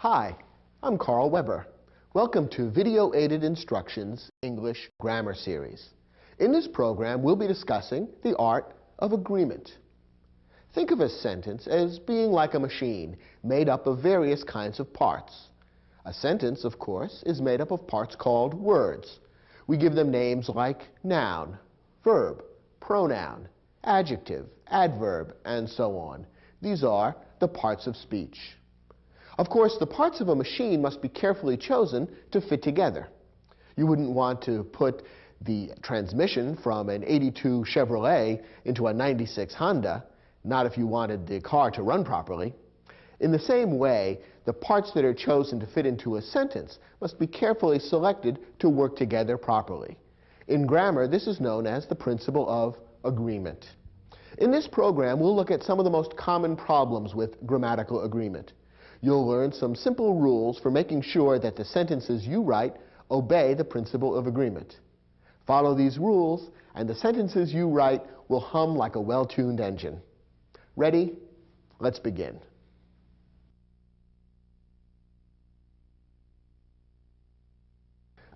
Hi, I'm Carl Weber. Welcome to Video Aided Instructions English Grammar Series. In this program, we'll be discussing the art of agreement. Think of a sentence as being like a machine made up of various kinds of parts. A sentence, of course, is made up of parts called words. We give them names like noun, verb, pronoun, adjective, adverb, and so on. These are the parts of speech. Of course, the parts of a machine must be carefully chosen to fit together. You wouldn't want to put the transmission from an '82 Chevrolet into a '96 Honda, not if you wanted the car to run properly. In the same way, the parts that are chosen to fit into a sentence must be carefully selected to work together properly. In grammar, this is known as the principle of agreement. In this program, we'll look at some of the most common problems with grammatical agreement. You'll learn some simple rules for making sure that the sentences you write obey the principle of agreement. Follow these rules, and the sentences you write will hum like a well-tuned engine. Ready? Let's begin.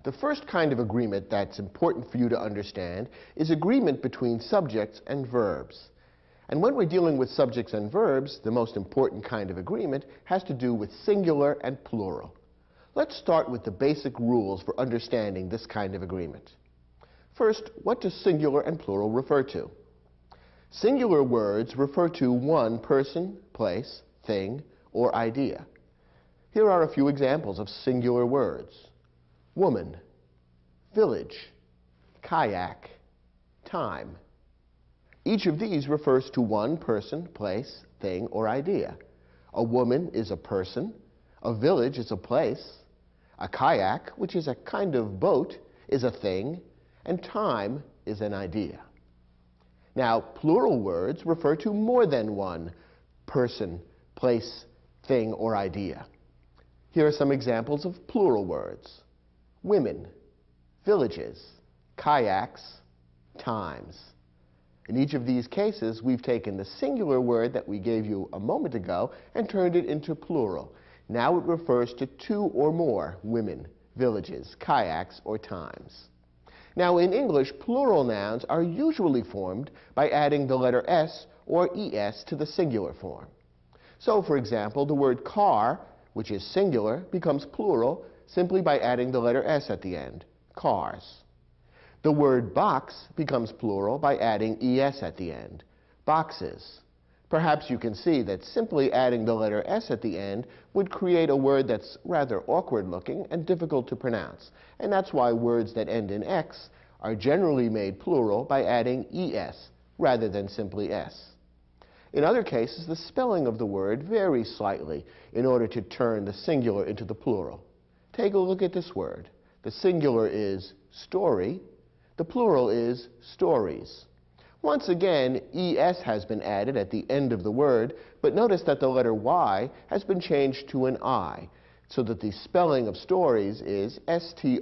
The first kind of agreement that's important for you to understand is agreement between subjects and verbs. And when we're dealing with subjects and verbs, the most important kind of agreement has to do with singular and plural. Let's start with the basic rules for understanding this kind of agreement. First, what do singular and plural refer to? Singular words refer to one person, place, thing, or idea. Here are a few examples of singular words: woman, village, kayak, time. Each of these refers to one person, place, thing, or idea. A woman is a person, a village is a place, a kayak, which is a kind of boat, is a thing, and time is an idea. Now, plural words refer to more than one person, place, thing, or idea. Here are some examples of plural words: women, villages, kayaks, times. In each of these cases, we've taken the singular word that we gave you a moment ago and turned it into plural. Now it refers to two or more women, villages, kayaks, or times. Now in English, plural nouns are usually formed by adding the letter S or ES to the singular form. So, for example, the word car, which is singular, becomes plural simply by adding the letter S at the end, cars. The word box becomes plural by adding ES at the end, boxes. Perhaps you can see that simply adding the letter S at the end would create a word that's rather awkward looking and difficult to pronounce, and that's why words that end in X are generally made plural by adding ES rather than simply S. In other cases, the spelling of the word varies slightly in order to turn the singular into the plural. Take a look at this word. The singular is story. The plural is stories. Once again, ES has been added at the end of the word, but notice that the letter Y has been changed to an I, so that the spelling of stories is S-T-O-R-I-E-S,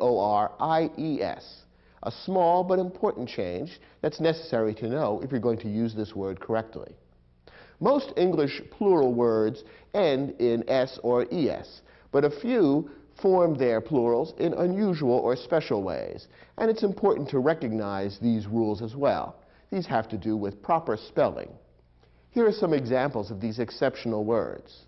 a small but important change that's necessary to know if you're going to use this word correctly. Most English plural words end in S or ES, but a few form their plurals in unusual or special ways, and it's important to recognize these rules as well. These have to do with proper spelling. Here are some examples of these exceptional words.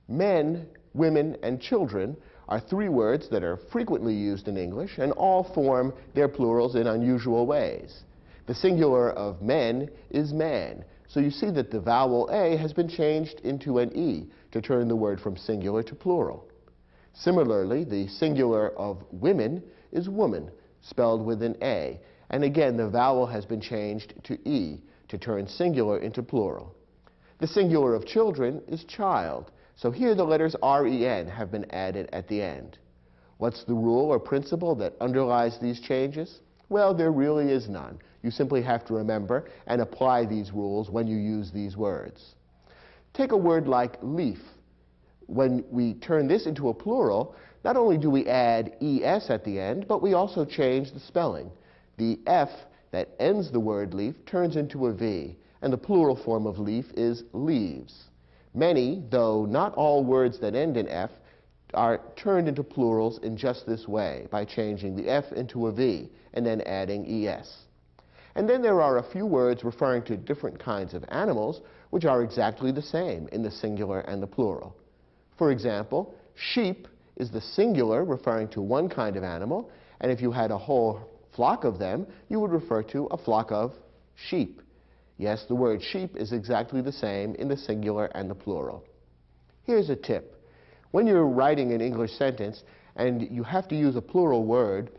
Men, women, and children are three words that are frequently used in English and all form their plurals in unusual ways. The singular of men is man, so you see that the vowel A has been changed into an E to turn the word from singular to plural. Similarly, the singular of women is woman, spelled with an A, and again the vowel has been changed to E to turn singular into plural. The singular of children is child, so here the letters R-E-N have been added at the end. What's the rule or principle that underlies these changes? Well, there really is none. You simply have to remember and apply these rules when you use these words. Take a word like leaf. When we turn this into a plural, not only do we add ES at the end, but we also change the spelling. The F that ends the word leaf turns into a V, and the plural form of leaf is leaves. Many, though not all words that end in F, are turned into plurals in just this way, by changing the F into a V and then adding ES. And then there are a few words referring to different kinds of animals which are exactly the same in the singular and the plural. For example, sheep is the singular referring to one kind of animal, and if you had a whole flock of them, you would refer to a flock of sheep. Yes, the word sheep is exactly the same in the singular and the plural. Here's a tip. When you're writing an English sentence and you have to use a plural word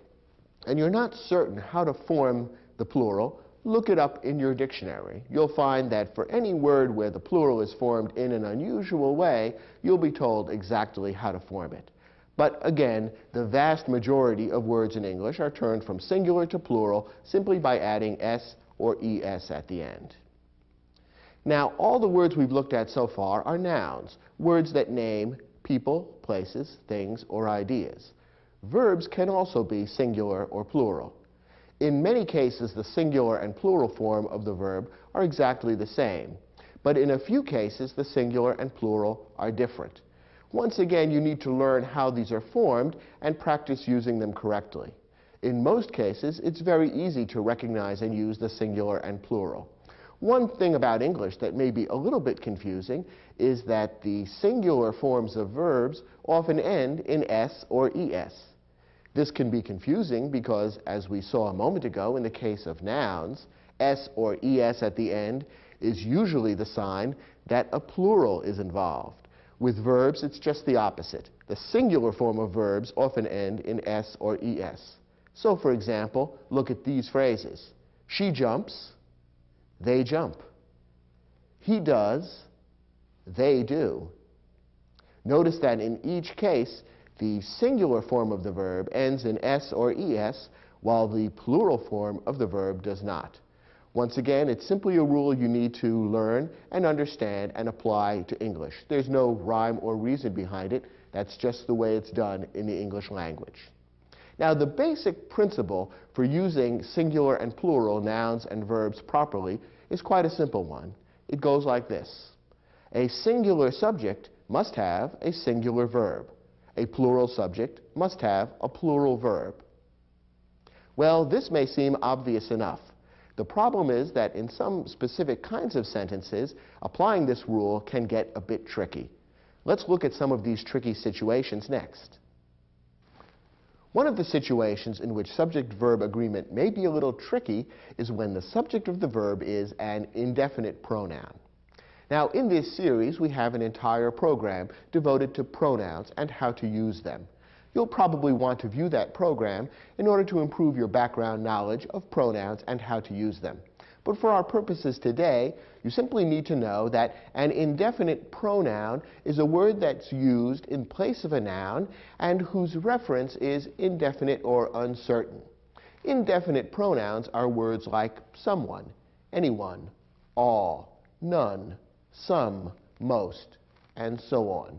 and you're not certain how to form the plural, look it up in your dictionary. You'll find that for any word where the plural is formed in an unusual way, you'll be told exactly how to form it. But again, the vast majority of words in English are turned from singular to plural simply by adding S or ES at the end. Now, all the words we've looked at so far are nouns, words that name people, places, things, or ideas. Verbs can also be singular or plural. In many cases, the singular and plural form of the verb are exactly the same, but in a few cases, the singular and plural are different. Once again, you need to learn how these are formed and practice using them correctly. In most cases, it's very easy to recognize and use the singular and plural. One thing about English that may be a little bit confusing is that the singular forms of verbs often end in S or ES. This can be confusing because, as we saw a moment ago in the case of nouns, S or ES at the end is usually the sign that a plural is involved. With verbs, it's just the opposite. The singular form of verbs often end in S or ES. So, for example, look at these phrases. She jumps, they jump. He does, they do. Notice that in each case, the singular form of the verb ends in S or ES, while the plural form of the verb does not. Once again, it's simply a rule you need to learn and understand and apply to English. There's no rhyme or reason behind it. That's just the way it's done in the English language. Now, the basic principle for using singular and plural nouns and verbs properly is quite a simple one. It goes like this. A singular subject must have a singular verb. A plural subject must have a plural verb. Well, this may seem obvious enough. The problem is that in some specific kinds of sentences, applying this rule can get a bit tricky. Let's look at some of these tricky situations next. One of the situations in which subject-verb agreement may be a little tricky is when the subject of the verb is an indefinite pronoun. Now, in this series, we have an entire program devoted to pronouns and how to use them. You'll probably want to view that program in order to improve your background knowledge of pronouns and how to use them. But for our purposes today, you simply need to know that an indefinite pronoun is a word that's used in place of a noun and whose reference is indefinite or uncertain. Indefinite pronouns are words like someone, anyone, all, none, some, most, and so on.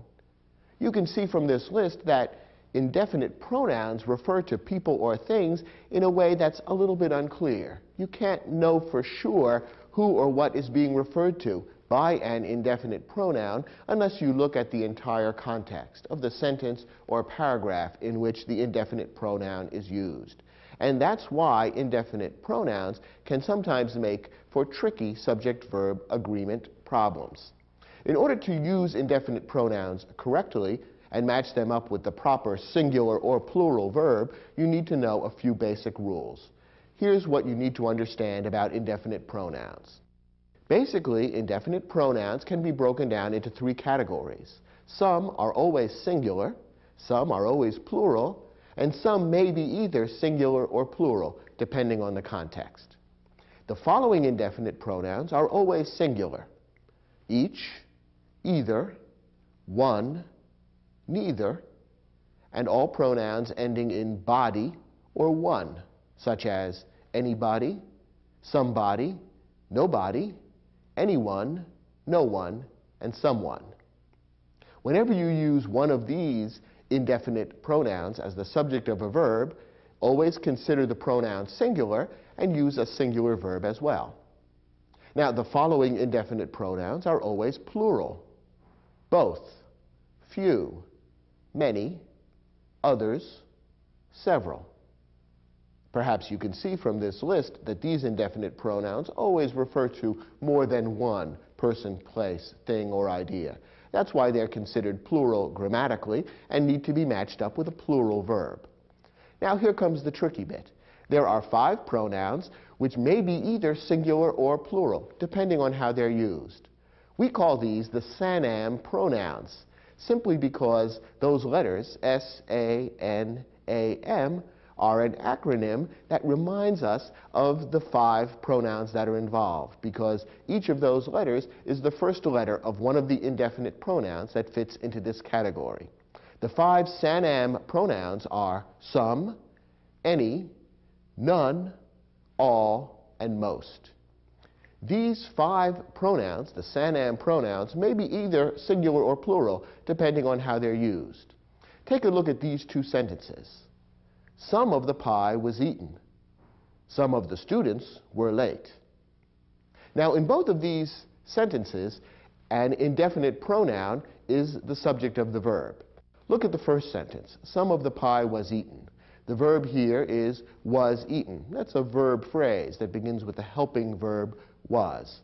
You can see from this list that indefinite pronouns refer to people or things in a way that's a little bit unclear. You can't know for sure who or what is being referred to by an indefinite pronoun unless you look at the entire context of the sentence or paragraph in which the indefinite pronoun is used. And that's why indefinite pronouns can sometimes make for tricky subject-verb agreement problems. In order to use indefinite pronouns correctly and match them up with the proper singular or plural verb, you need to know a few basic rules. Here's what you need to understand about indefinite pronouns. Basically, indefinite pronouns can be broken down into three categories. Some are always singular, some are always plural, and some may be either singular or plural, depending on the context. The following indefinite pronouns are always singular: each, either, one, neither, and all pronouns ending in body or one, such as anybody, somebody, nobody, anyone, no one, and someone. Whenever you use one of these indefinite pronouns as the subject of a verb, always consider the pronoun singular and use a singular verb as well. Now, the following indefinite pronouns are always plural: both, few, many, others, several. Perhaps you can see from this list that these indefinite pronouns always refer to more than one person, place, thing, or idea. That's why they're considered plural grammatically and need to be matched up with a plural verb. Now here comes the tricky bit. There are 5 pronouns which may be either singular or plural, depending on how they're used. We call these the SANAM pronouns, simply because those letters, S-A-N-A-M, are an acronym that reminds us of the 5 pronouns that are involved, because each of those letters is the first letter of one of the indefinite pronouns that fits into this category. The 5 SANAM pronouns are some, any, none, all, and most. These 5 pronouns, the SANAM pronouns, may be either singular or plural, depending on how they're used. Take a look at these 2 sentences. Some of the pie was eaten. Some of the students were late. Now, in both of these sentences, an indefinite pronoun is the subject of the verb. Look at the first sentence. Some of the pie was eaten. The verb here is was eaten. That's a verb phrase that begins with the helping verb was.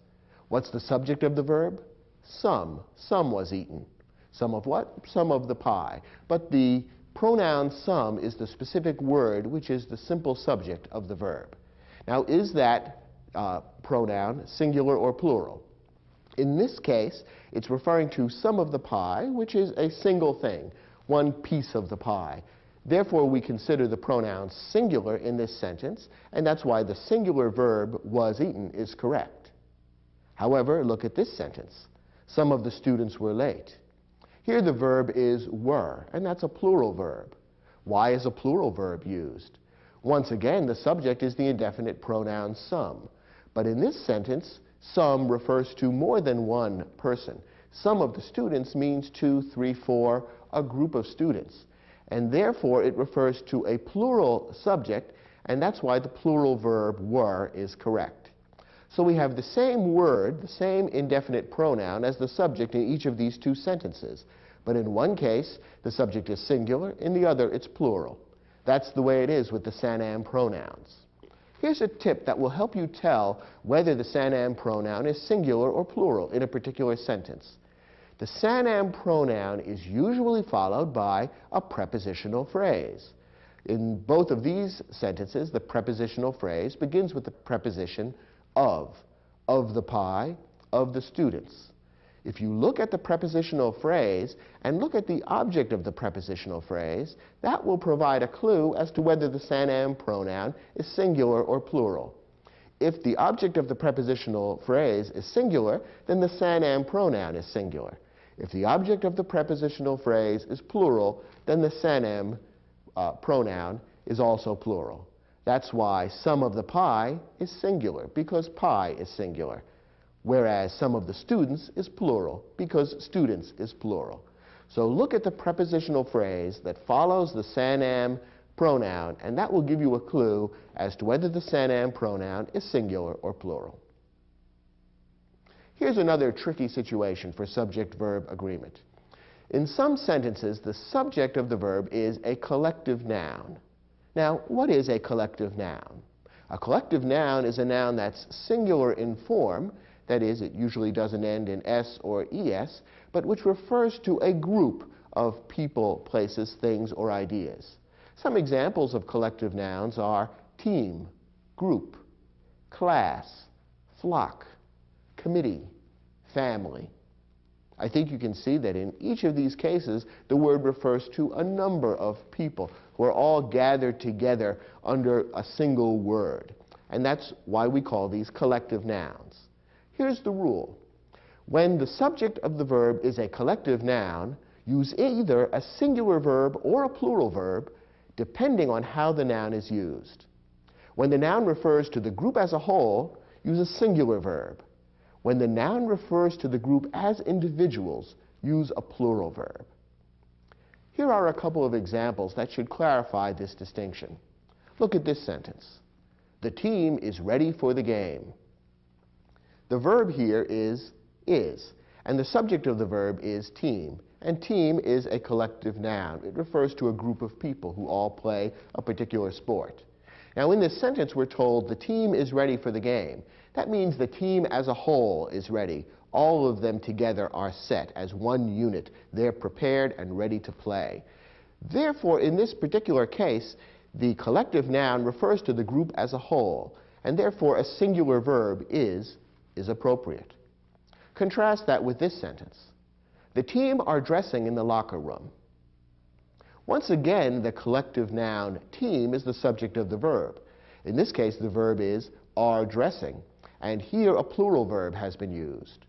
What's the subject of the verb? Some. Some was eaten. Some of what? Some of the pie. But the pronoun some is the specific word which is the simple subject of the verb. Now, is that pronoun singular or plural? In this case, it's referring to some of the pie, which is a single thing, one piece of the pie. Therefore, we consider the pronoun singular in this sentence, and that's why the singular verb was eaten is correct. However, look at this sentence. Some of the students were late. Here the verb is were, and that's a plural verb. Why is a plural verb used? Once again, the subject is the indefinite pronoun some. But in this sentence, some refers to more than one person. Some of the students means 2, 3, 4, a group of students. And therefore, it refers to a plural subject, and that's why the plural verb were is correct. So we have the same word, the same indefinite pronoun as the subject in each of these 2 sentences. But in one case, the subject is singular, in the other, it's plural. That's the way it is with the SANAM pronouns. Here's a tip that will help you tell whether the SANAM pronoun is singular or plural in a particular sentence. The SANAM pronoun is usually followed by a prepositional phrase. In both of these sentences, the prepositional phrase begins with the preposition of the pie, of the students. If you look at the prepositional phrase and look at the object of the prepositional phrase, that will provide a clue as to whether the SANAM pronoun is singular or plural. If the object of the prepositional phrase is singular, then the SANAM pronoun is singular. If the object of the prepositional phrase is plural, then the SANAM pronoun is also plural. That's why some of the pie is singular, because pie is singular, whereas some of the students is plural, because students is plural. So look at the prepositional phrase that follows the SANAM pronoun, and that will give you a clue as to whether the SANAM pronoun is singular or plural. Here's another tricky situation for subject-verb agreement. In some sentences, the subject of the verb is a collective noun. Now, what is a collective noun? A collective noun is a noun that's singular in form, that is, it usually doesn't end in S or ES, but which refers to a group of people, places, things, or ideas. Some examples of collective nouns are team, group, class, flock, committee, family. I think you can see that in each of these cases, the word refers to a number of people who are all gathered together under a single word. And that's why we call these collective nouns. Here's the rule. When the subject of the verb is a collective noun, use either a singular verb or a plural verb, depending on how the noun is used. When the noun refers to the group as a whole, use a singular verb. When the noun refers to the group as individuals, use a plural verb. Here are a couple of examples that should clarify this distinction. Look at this sentence. The team is ready for the game. The verb here is, and the subject of the verb is team, And team is a collective noun. It refers to a group of people who all play a particular sport. Now, in this sentence, we're told the team is ready for the game. That means the team as a whole is ready. All of them together are set as one unit. They're prepared and ready to play. Therefore, in this particular case, the collective noun refers to the group as a whole, and therefore a singular verb is appropriate. Contrast that with this sentence. The team are dressing in the locker room. Once again, the collective noun team is the subject of the verb. In this case, the verb is are dressing, and here a plural verb has been used.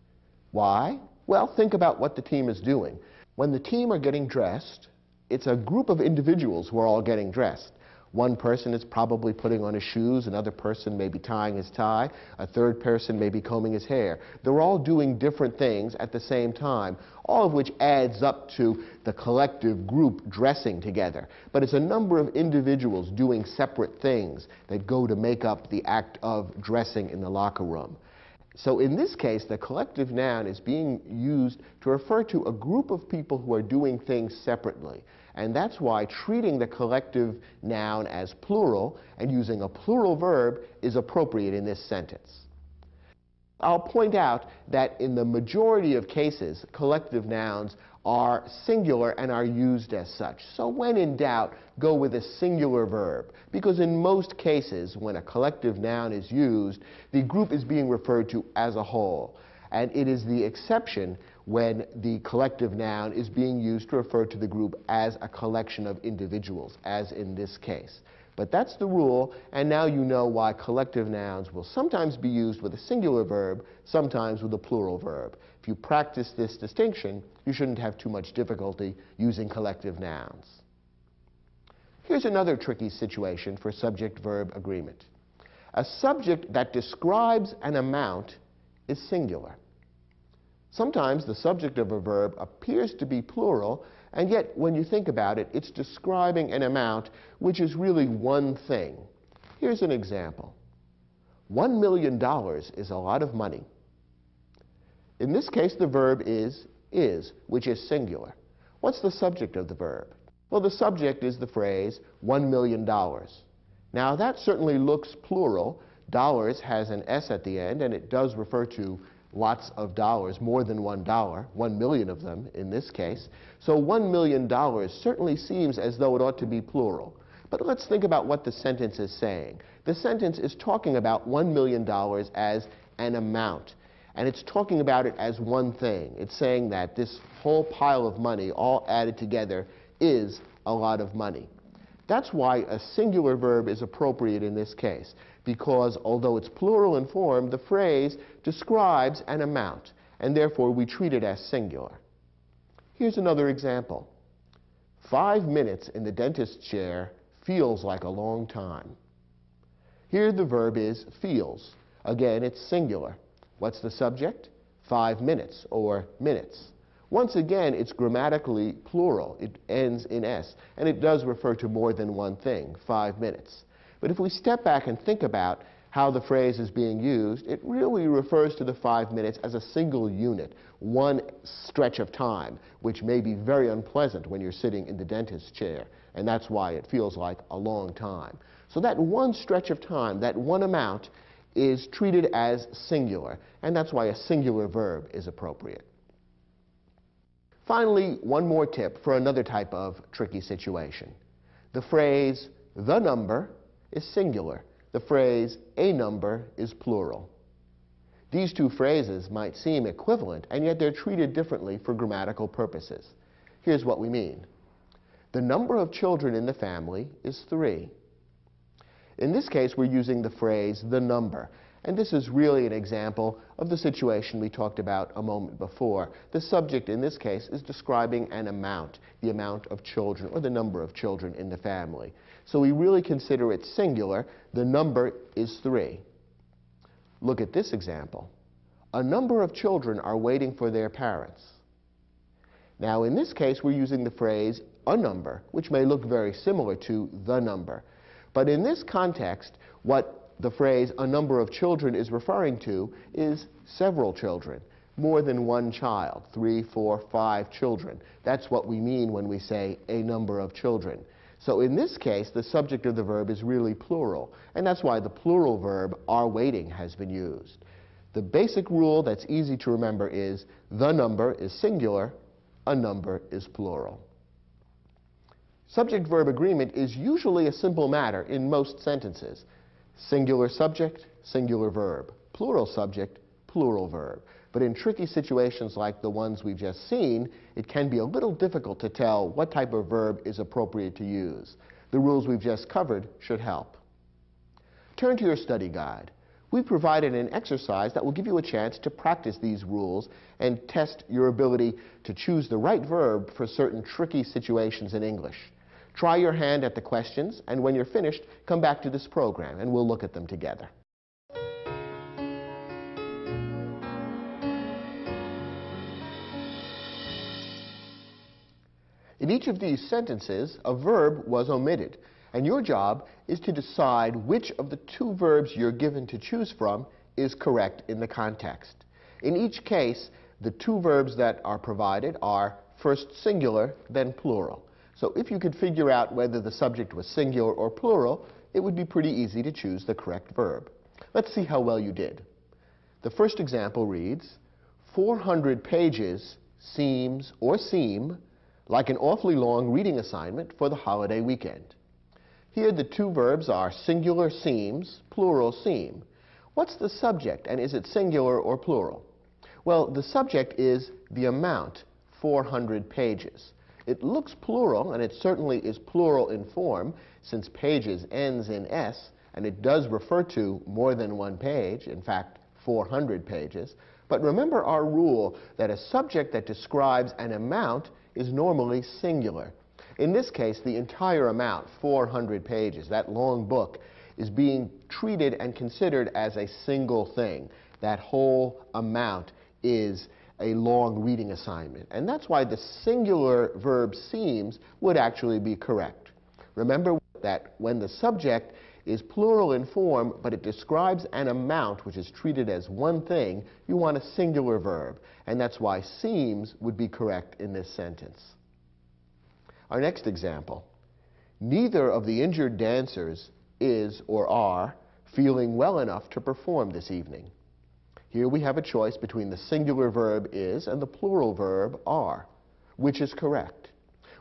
Why? Well, think about what the team is doing. When the team are getting dressed, it's a group of individuals who are all getting dressed. One person is probably putting on his shoes, another person may be tying his tie, a third person may be combing his hair. They're all doing different things at the same time, all of which adds up to the collective group dressing together. But it's a number of individuals doing separate things that go to make up the act of dressing in the locker room. So in this case, the collective noun is being used to refer to a group of people who are doing things separately. And that's why treating the collective noun as plural and using a plural verb is appropriate in this sentence. I'll point out that in the majority of cases, collective nouns are singular and are used as such. So when in doubt, go with a singular verb, because in most cases, when a collective noun is used, the group is being referred to as a whole. And it is the exception when the collective noun is being used to refer to the group as a collection of individuals, as in this case. But that's the rule, and now you know why collective nouns will sometimes be used with a singular verb, sometimes with a plural verb. If you practice this distinction, you shouldn't have too much difficulty using collective nouns. Here's another tricky situation for subject-verb agreement. A subject that describes an amount is singular. Sometimes the subject of a verb appears to be plural, and yet when you think about it, it's describing an amount which is really one thing. Here's an example. $1 million is a lot of money. In this case, the verb is, which is singular. What's the subject of the verb? Well, the subject is the phrase, $1 million. Now, that certainly looks plural. Dollars has an S at the end, and it does refer to lots of dollars, more than $1, 1 million of them in this case. So $1 million certainly seems as though it ought to be plural. But let's think about what the sentence is saying. The sentence is talking about $1 million as an amount. And it's talking about it as one thing. It's saying that this whole pile of money, all added together, is a lot of money. That's why a singular verb is appropriate in this case, because although it's plural in form, the phrase describes an amount, and therefore we treat it as singular. Here's another example. 5 minutes in the dentist's chair feels like a long time. Here the verb is feels. Again, it's singular. What's the subject? 5 minutes, or minutes. Once again, it's grammatically plural. It ends in S, and it does refer to more than one thing, 5 minutes. But if we step back and think about how the phrase is being used, it really refers to the 5 minutes as a single unit, one stretch of time, which may be very unpleasant when you're sitting in the dentist's chair, and that's why it feels like a long time. So that one stretch of time, that one amount, is treated as singular, and that's why a singular verb is appropriate. Finally, one more tip for another type of tricky situation. The phrase, the number, is singular. The phrase, a number, is plural. These two phrases might seem equivalent, and yet they're treated differently for grammatical purposes. Here's what we mean. The number of children in the family is 3. In this case, we're using the phrase, the number. And this is really an example of the situation we talked about a moment before. The subject in this case is describing an amount, the amount of children or the number of children in the family. So we really consider it singular. The number is 3. Look at this example. A number of children are waiting for their parents. Now in this case, we're using the phrase a number, which may look very similar to the number. But in this context, what the phrase a number of children is referring to is several children. more than one child, 3, 4, 5 children. That's what we mean when we say a number of children. So in this case, the subject of the verb is really plural, and that's why the plural verb are waiting has been used. The basic rule that's easy to remember is the number is singular, a number is plural. Subject-verb agreement is usually a simple matter in most sentences. Singular subject, singular verb. Plural subject, plural verb. But in tricky situations like the ones we've just seen, it can be a little difficult to tell what type of verb is appropriate to use. The rules we've just covered should help. Turn to your study guide. We've provided an exercise that will give you a chance to practice these rules and test your ability to choose the right verb for certain tricky situations in English. Try your hand at the questions, and when you're finished, come back to this program and we'll look at them together. In each of these sentences, a verb was omitted, and your job is to decide which of the two verbs you're given to choose from is correct in the context. In each case, the two verbs that are provided are first singular, then plural. So if you could figure out whether the subject was singular or plural, it would be pretty easy to choose the correct verb. Let's see how well you did. The first example reads, 400 pages seems or seem like an awfully long reading assignment for the holiday weekend. Here the two verbs are singular seems, plural seem. What's the subject, and is it singular or plural? Well, the subject is the amount, 400 pages. It looks plural, and it certainly is plural in form, since pages ends in S, and it does refer to more than one page, in fact, 400 pages. But remember our rule that a subject that describes an amount is normally singular. In this case, the entire amount, 400 pages, that long book, is being treated and considered as a single thing. That whole amount is a long reading assignment. And that's why the singular verb seems would actually be correct. Remember that when the subject is plural in form, but it describes an amount which is treated as one thing, you want a singular verb. And that's why seems would be correct in this sentence. Our next example. Neither of the injured dancers is or are feeling well enough to perform this evening. Here we have a choice between the singular verb is and the plural verb are. Which is correct?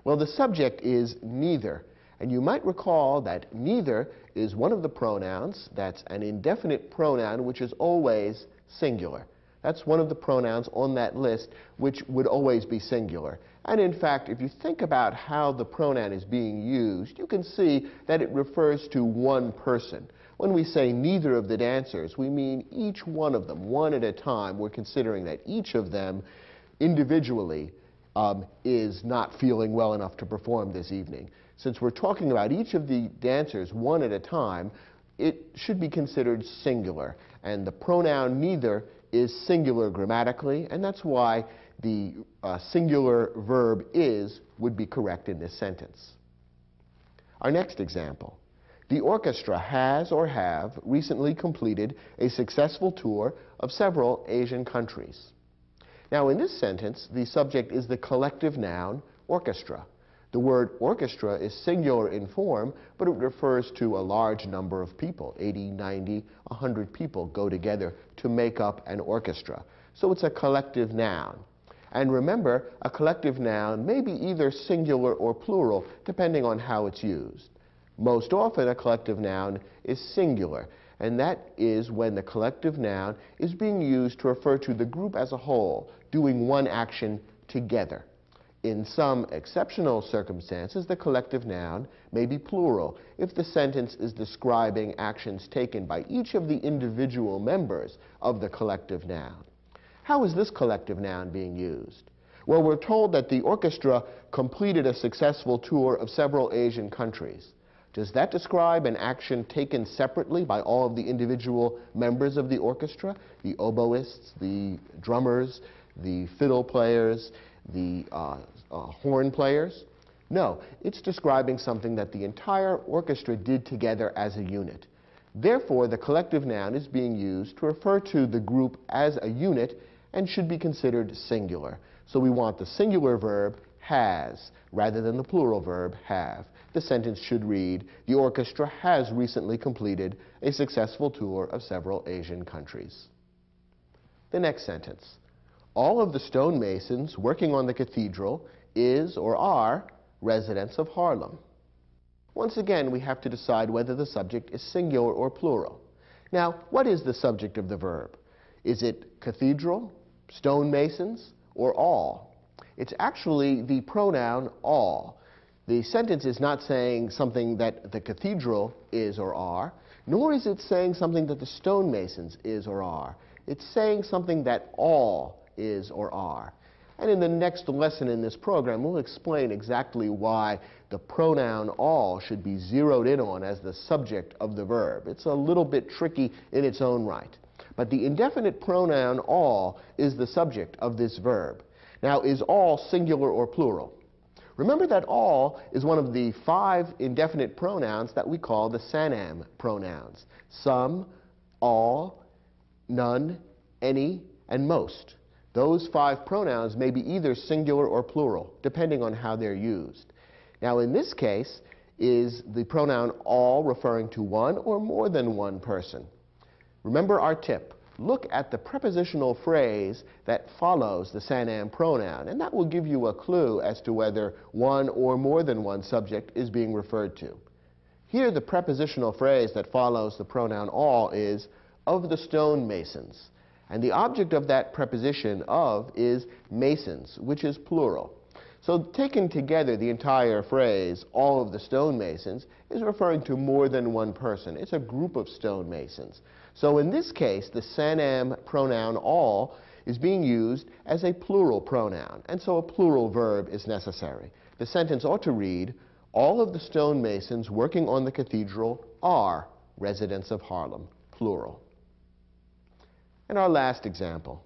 Well, the subject is neither. And you might recall that neither is one of the pronouns that's an indefinite pronoun which is always singular. That's one of the pronouns on that list which would always be singular. And in fact, if you think about how the pronoun is being used, you can see that it refers to one person. When we say neither of the dancers, we mean each one of them, one at a time. We're considering that each of them individually is not feeling well enough to perform this evening. Since we're talking about each of the dancers one at a time, it should be considered singular. And the pronoun neither is singular grammatically, and that's why the singular verb is would be correct in this sentence. Our next example. The orchestra has or have recently completed a successful tour of several Asian countries. Now in this sentence, the subject is the collective noun orchestra. The word orchestra is singular in form, but it refers to a large number of people. 80, 90, 100 people go together to make up an orchestra. So it's a collective noun. And remember, a collective noun may be either singular or plural, depending on how it's used. Most often, a collective noun is singular, and that is when the collective noun is being used to refer to the group as a whole, doing one action together. In some exceptional circumstances, the collective noun may be plural if the sentence is describing actions taken by each of the individual members of the collective noun. How is this collective noun being used? Well, we're told that the orchestra completed a successful tour of several Asian countries. Does that describe an action taken separately by all of the individual members of the orchestra? The oboists, the drummers, the fiddle players, the horn players? No, it's describing something that the entire orchestra did together as a unit. Therefore, the collective noun is being used to refer to the group as a unit and should be considered singular. So we want the singular verb has rather than the plural verb have. The sentence should read, "The orchestra has recently completed a successful tour of several Asian countries." The next sentence, "All of the stonemasons working on the cathedral is or are residents of Harlem." Once again, we have to decide whether the subject is singular or plural. Now, what is the subject of the verb? Is it cathedral, stonemasons, or all? It's actually the pronoun all. The sentence is not saying something that the cathedral is or are, nor is it saying something that the stonemasons is or are. It's saying something that all is or are. And in the next lesson in this program, we'll explain exactly why the pronoun all should be zeroed in on as the subject of the verb. It's a little bit tricky in its own right. But the indefinite pronoun all is the subject of this verb. Now, is all singular or plural? Remember that all is one of the 5 indefinite pronouns that we call the SANAM pronouns. Some, all, none, any, and most. Those 5 pronouns may be either singular or plural, depending on how they're used. Now, in this case, is the pronoun all referring to one or more than one person? Remember our tip. Look at the prepositional phrase that follows the SANAM pronoun, and that will give you a clue as to whether one or more than one subject is being referred to. Here, the prepositional phrase that follows the pronoun all is "of the stonemasons." And the object of that preposition of is masons, which is plural. So taken together, the entire phrase, "all of the stonemasons," is referring to more than one person. It's a group of stonemasons. So in this case, the SANAM pronoun all is being used as a plural pronoun, and so a plural verb is necessary. The sentence ought to read, "All of the stonemasons working on the cathedral are residents of Harlem," plural. And our last example,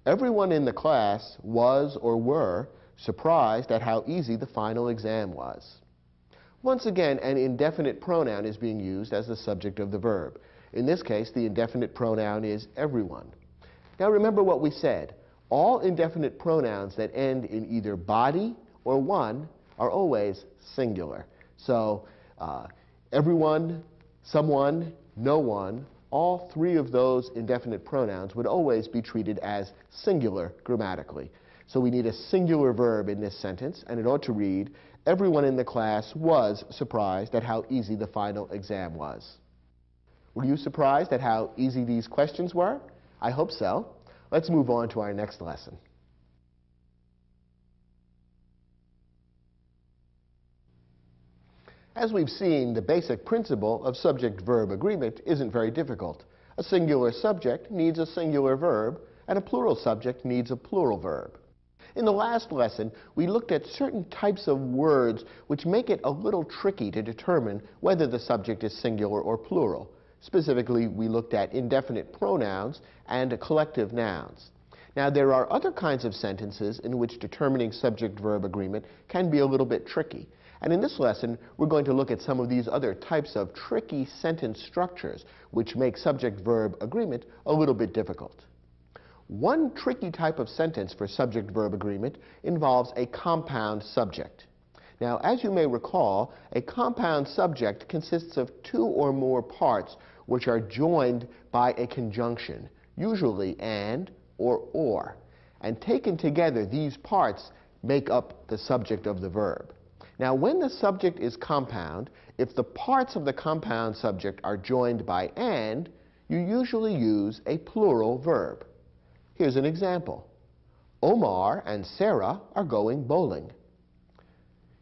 "Everyone in the class was or were surprised at how easy the final exam was." Once again, an indefinite pronoun is being used as the subject of the verb. In this case, the indefinite pronoun is everyone. Now remember what we said. All indefinite pronouns that end in either body or one are always singular. So everyone, someone, no one, all 3 of those indefinite pronouns would always be treated as singular grammatically. So we need a singular verb in this sentence, and it ought to read, "Everyone in the class was surprised at how easy the final exam was." Were you surprised at how easy these questions were? I hope so. Let's move on to our next lesson. As we've seen, the basic principle of subject-verb agreement isn't very difficult. A singular subject needs a singular verb, and a plural subject needs a plural verb. In the last lesson, we looked at certain types of words which make it a little tricky to determine whether the subject is singular or plural. Specifically, we looked at indefinite pronouns and collective nouns. Now, there are other kinds of sentences in which determining subject-verb agreement can be a little bit tricky. And in this lesson, we're going to look at some of these other types of tricky sentence structures which make subject-verb agreement a little bit difficult. One tricky type of sentence for subject-verb agreement involves a compound subject. Now, as you may recall, a compound subject consists of 2 or more parts which are joined by a conjunction, usually and or. And taken together, these parts make up the subject of the verb. Now, when the subject is compound, if the parts of the compound subject are joined by and, you usually use a plural verb. Here's an example. Omar and Sarah are going bowling.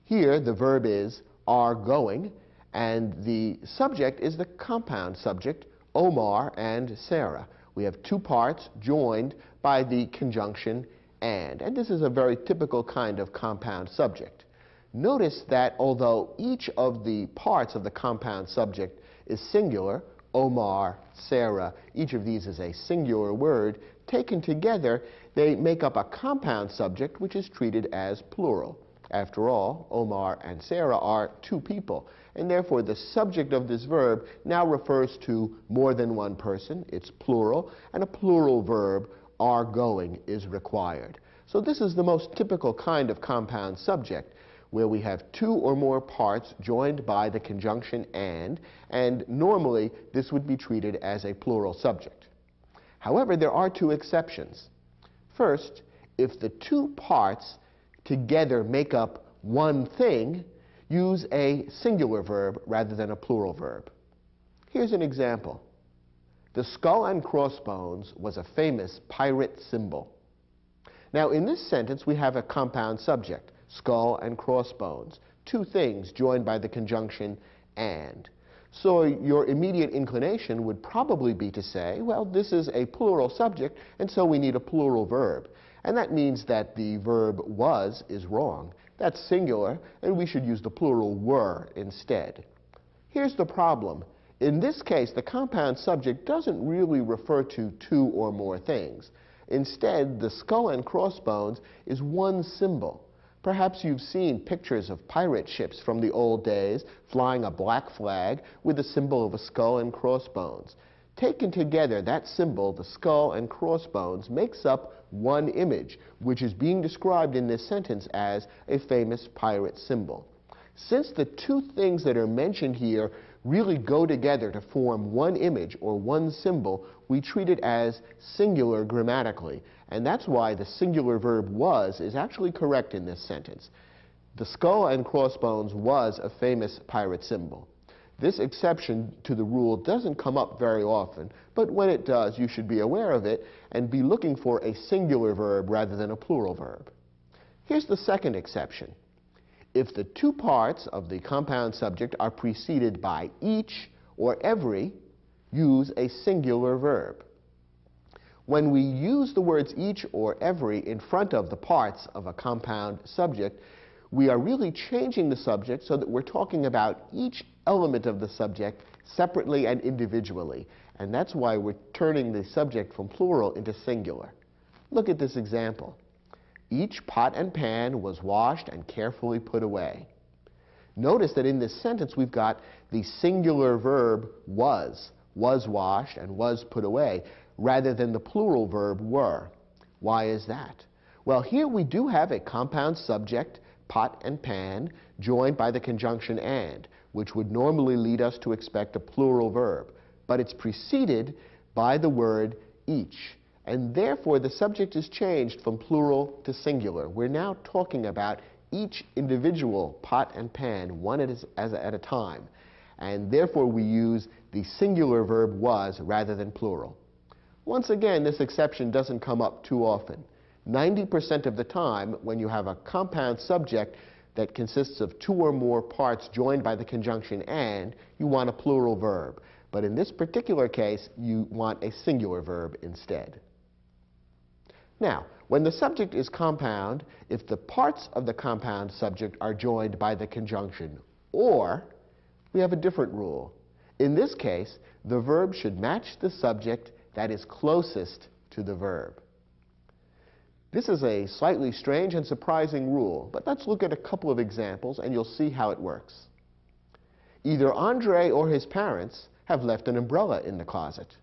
Here, the verb is are going, and the subject is the compound subject, Omar and Sarah. We have 2 parts joined by the conjunction and this is a very typical kind of compound subject. Notice that although each of the parts of the compound subject is singular, Omar, Sarah, each of these is a singular word, taken together, they make up a compound subject which is treated as plural. After all, Omar and Sarah are 2 people, and therefore the subject of this verb now refers to more than one person. It's plural, and a plural verb are going is required. So this is the most typical kind of compound subject, where we have two or more parts joined by the conjunction and normally this would be treated as a plural subject. However, there are two exceptions. First, if the two parts together make up one thing, use a singular verb rather than a plural verb. Here's an example. The skull and crossbones was a famous pirate symbol. Now, in this sentence, we have a compound subject, skull and crossbones, two things joined by the conjunction and. So your immediate inclination would probably be to say, well, this is a plural subject, and so we need a plural verb. And that means that the verb was is wrong. That's singular, and we should use the plural were instead. Here's the problem. In this case, the compound subject doesn't really refer to two or more things. Instead, the skull and crossbones is one symbol. Perhaps you've seen pictures of pirate ships from the old days flying a black flag with the symbol of a skull and crossbones. Taken together, that symbol, the skull and crossbones, makes up one image, which is being described in this sentence as a famous pirate symbol. Since the two things that are mentioned here really go together to form one image or one symbol, we treat it as singular grammatically. And that's why the singular verb was is actually correct in this sentence. The skull and crossbones was a famous pirate symbol. This exception to the rule doesn't come up very often, but when it does, you should be aware of it and be looking for a singular verb rather than a plural verb. Here's the second exception. If the two parts of the compound subject are preceded by each or every, use a singular verb. When we use the words each or every in front of the parts of a compound subject, we are really changing the subject so that we're talking about each element of the subject separately and individually. And that's why we're turning the subject from plural into singular. Look at this example. Each pot and pan was washed and carefully put away. Notice that in this sentence we've got the singular verb was washed and was put away, rather than the plural verb were. Why is that? Well, here we do have a compound subject, pot and pan, joined by the conjunction and, which would normally lead us to expect a plural verb. But it's preceded by the word each. And therefore, the subject is changed from plural to singular. We're now talking about each individual pot and pan, one at a time. And therefore, we use the singular verb was rather than plural. Once again, this exception doesn't come up too often. 90% of the time, when you have a compound subject that consists of two or more parts joined by the conjunction and, you want a plural verb. But in this particular case, you want a singular verb instead. Now, when the subject is compound, if the parts of the compound subject are joined by the conjunction or, we have a different rule. In this case, the verb should match the subject that is closest to the verb. This is a slightly strange and surprising rule, but let's look at a couple of examples and you'll see how it works. Either Andre or his parents have left an umbrella in the closet.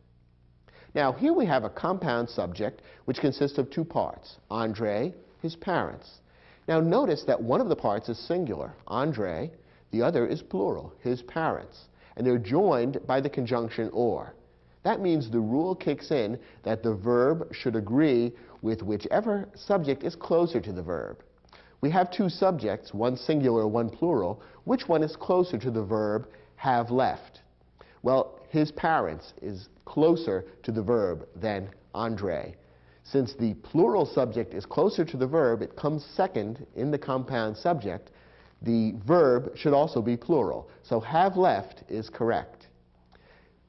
Now, here we have a compound subject which consists of two parts, Andre, his parents. Now, notice that one of the parts is singular, Andre, the other is plural, his parents, and they're joined by the conjunction or. That means the rule kicks in that the verb should agree with whichever subject is closer to the verb. We have two subjects, one singular, one plural. Which one is closer to the verb have left? Well, his parents is closer to the verb than Andre. Since the plural subject is closer to the verb, it comes second in the compound subject. The verb should also be plural. So have left is correct.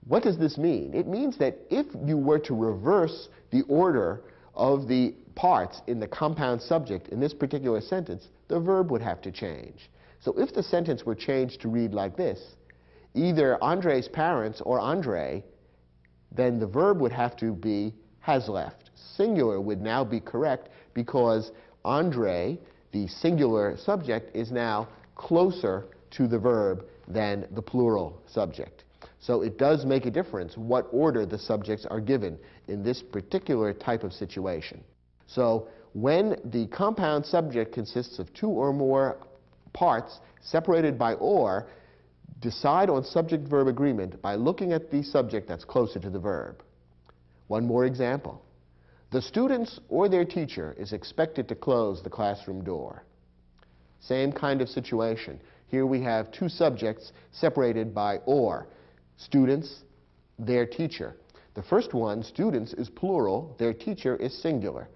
What does this mean? It means that if you were to reverse the order of the parts in the compound subject in this particular sentence, the verb would have to change. So if the sentence were changed to read like this, either Andre's parents or Andre, then the verb would have to be has left. Singular would now be correct because Andre, the singular subject, is now closer to the verb than the plural subject. So it does make a difference what order the subjects are given in this particular type of situation. So when the compound subject consists of two or more parts separated by or, decide on subject-verb agreement by looking at the subject that's closer to the verb. One more example. The students or their teacher is expected to close the classroom door. Same kind of situation. Here we have two subjects separated by or. Students, their teacher. The first one, students, is plural. Their teacher is singular.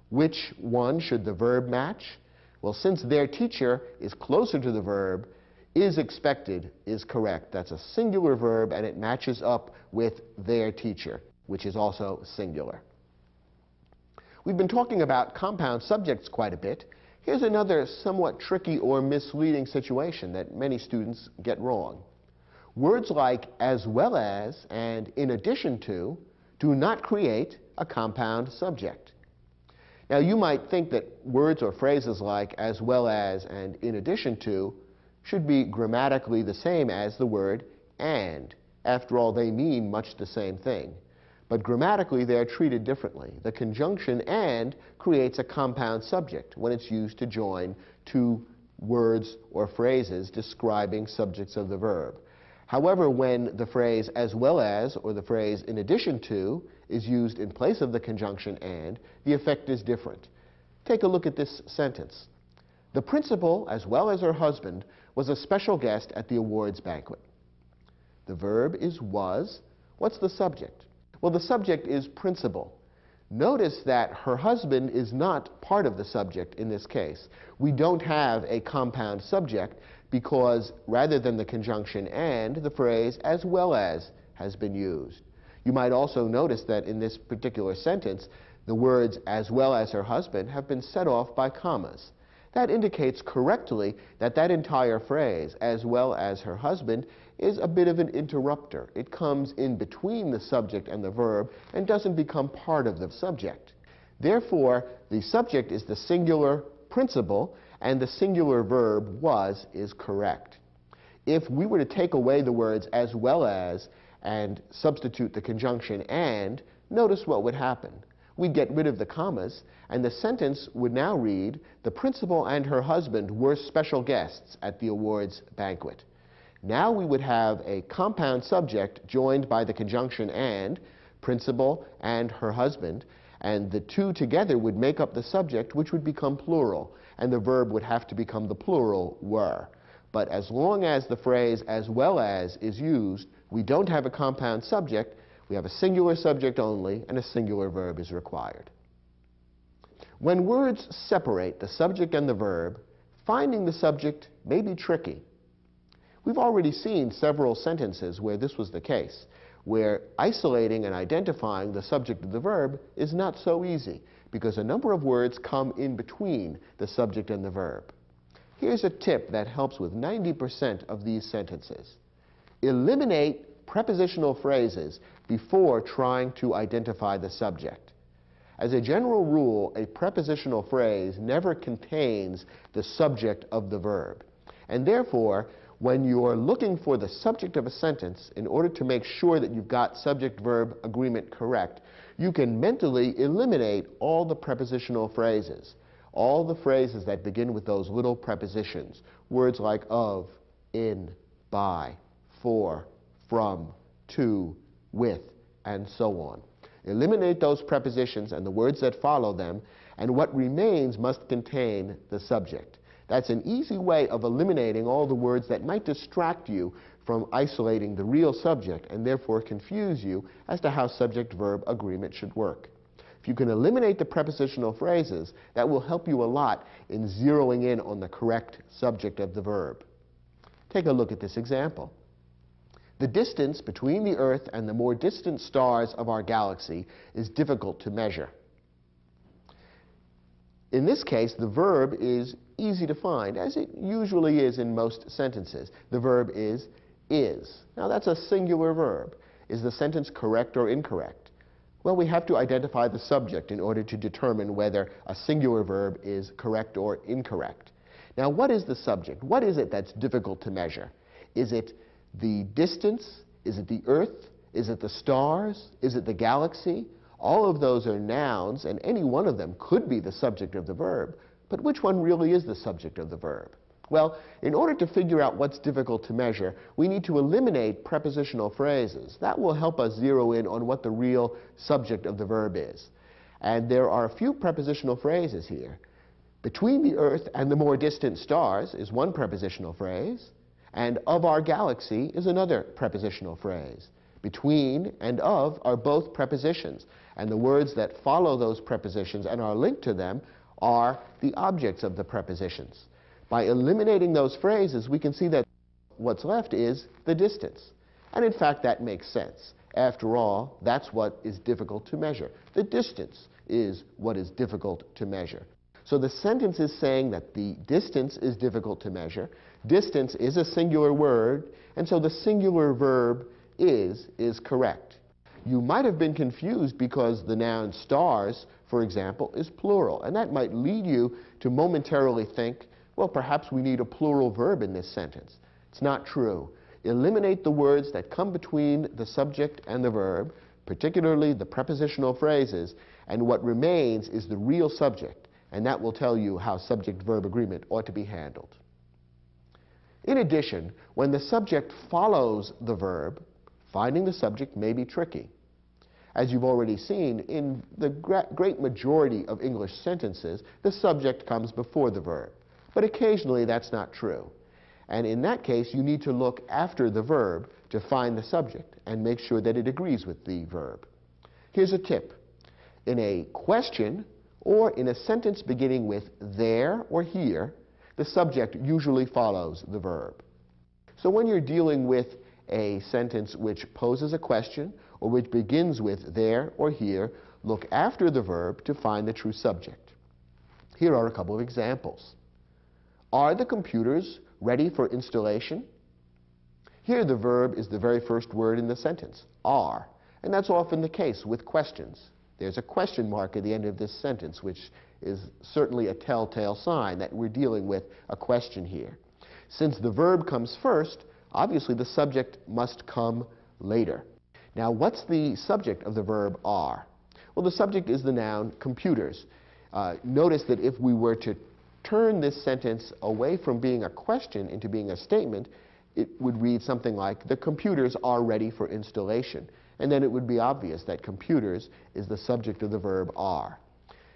Which one should the verb match? Well, since their teacher is closer to the verb, is expected is correct. That's a singular verb, and it matches up with their teacher, which is also singular. We've been talking about compound subjects quite a bit. Here's another somewhat tricky or misleading situation that many students get wrong. Words like as well as and in addition to do not create a compound subject. Now, you might think that words or phrases like as well as and in addition to should be grammatically the same as the word and. After all, they mean much the same thing. But grammatically, they are treated differently. The conjunction and creates a compound subject when it's used to join two words or phrases describing subjects of the verb. However, when the phrase as well as or the phrase in addition to is used in place of the conjunction and, the effect is different. Take a look at this sentence. The principal, as well as her husband, was a special guest at the awards banquet. The verb is was. What's the subject? Well, the subject is principal. Notice that her husband is not part of the subject in this case. We don't have a compound subject because rather than the conjunction and, the phrase as well as has been used. You might also notice that in this particular sentence, the words as well as her husband have been set off by commas. That indicates correctly that that entire phrase, as well as her husband, is a bit of an interrupter. It comes in between the subject and the verb and doesn't become part of the subject. Therefore, the subject is the singular principal, and the singular verb was is correct. If we were to take away the words as well as and substitute the conjunction and, notice what would happen. We'd get rid of the commas, and the sentence would now read, the principal and her husband were special guests at the awards banquet. Now we would have a compound subject joined by the conjunction and, principal and her husband, and the two together would make up the subject, which would become plural, and the verb would have to become the plural were. But as long as the phrase as well as is used, we don't have a compound subject. We have a singular subject only, and a singular verb is required. When words separate the subject and the verb, finding the subject may be tricky. We've already seen several sentences where this was the case, where isolating and identifying the subject of the verb is not so easy, because a number of words come in between the subject and the verb. Here's a tip that helps with 90% of these sentences. Eliminate prepositional phrases before trying to identify the subject. As a general rule, a prepositional phrase never contains the subject of the verb. And therefore, when you're looking for the subject of a sentence, in order to make sure that you've got subject-verb agreement correct, you can mentally eliminate all the prepositional phrases, all the phrases that begin with those little prepositions, words like of, in, by, for, from, to, with, and so on. Eliminate those prepositions and the words that follow them, and what remains must contain the subject. That's an easy way of eliminating all the words that might distract you from isolating the real subject and therefore confuse you as to how subject-verb agreement should work. If you can eliminate the prepositional phrases, that will help you a lot in zeroing in on the correct subject of the verb. Take a look at this example. The distance between the Earth and the more distant stars of our galaxy is difficult to measure. In this case, the verb is easy to find, as it usually is in most sentences. The verb is. Now that's a singular verb. Is the sentence correct or incorrect? Well, we have to identify the subject in order to determine whether a singular verb is correct or incorrect. Now, what is the subject? What is it that's difficult to measure? Is it the distance? Is it the Earth? Is it the stars? Is it the galaxy? All of those are nouns, and any one of them could be the subject of the verb. But which one really is the subject of the verb? Well, in order to figure out what's difficult to measure, we need to eliminate prepositional phrases. That will help us zero in on what the real subject of the verb is. And there are a few prepositional phrases here. Between the Earth and the more distant stars is one prepositional phrase, and of our galaxy is another prepositional phrase. Between and of are both prepositions, and the words that follow those prepositions and are linked to them are the objects of the prepositions. By eliminating those phrases, we can see that what's left is the distance. And in fact, that makes sense. After all, that's what is difficult to measure. The distance is what is difficult to measure. So the sentence is saying that the distance is difficult to measure. Distance is a singular word, and so the singular verb is correct. You might have been confused because the noun stars, for example, is plural, and that might lead you to momentarily think, well, perhaps we need a plural verb in this sentence. It's not true. Eliminate the words that come between the subject and the verb, particularly the prepositional phrases, and what remains is the real subject, and that will tell you how subject-verb agreement ought to be handled. In addition, when the subject follows the verb, finding the subject may be tricky. As you've already seen, in the great majority of English sentences, the subject comes before the verb. But occasionally that's not true. And in that case, you need to look after the verb to find the subject and make sure that it agrees with the verb. Here's a tip. In a question or in a sentence beginning with there or here, the subject usually follows the verb. So when you're dealing with a sentence which poses a question or which begins with there or here, look after the verb to find the true subject. Here are a couple of examples. Are the computers ready for installation? Here the verb is the very first word in the sentence, are, and that's often the case with questions. There's a question mark at the end of this sentence, which is certainly a telltale sign that we're dealing with a question here. Since the verb comes first, obviously the subject must come later. Now, what's the subject of the verb are? Well, the subject is the noun computers. Notice that if we were to turn this sentence away from being a question into being a statement, it would read something like, the computers are ready for installation. And then it would be obvious that computers is the subject of the verb are.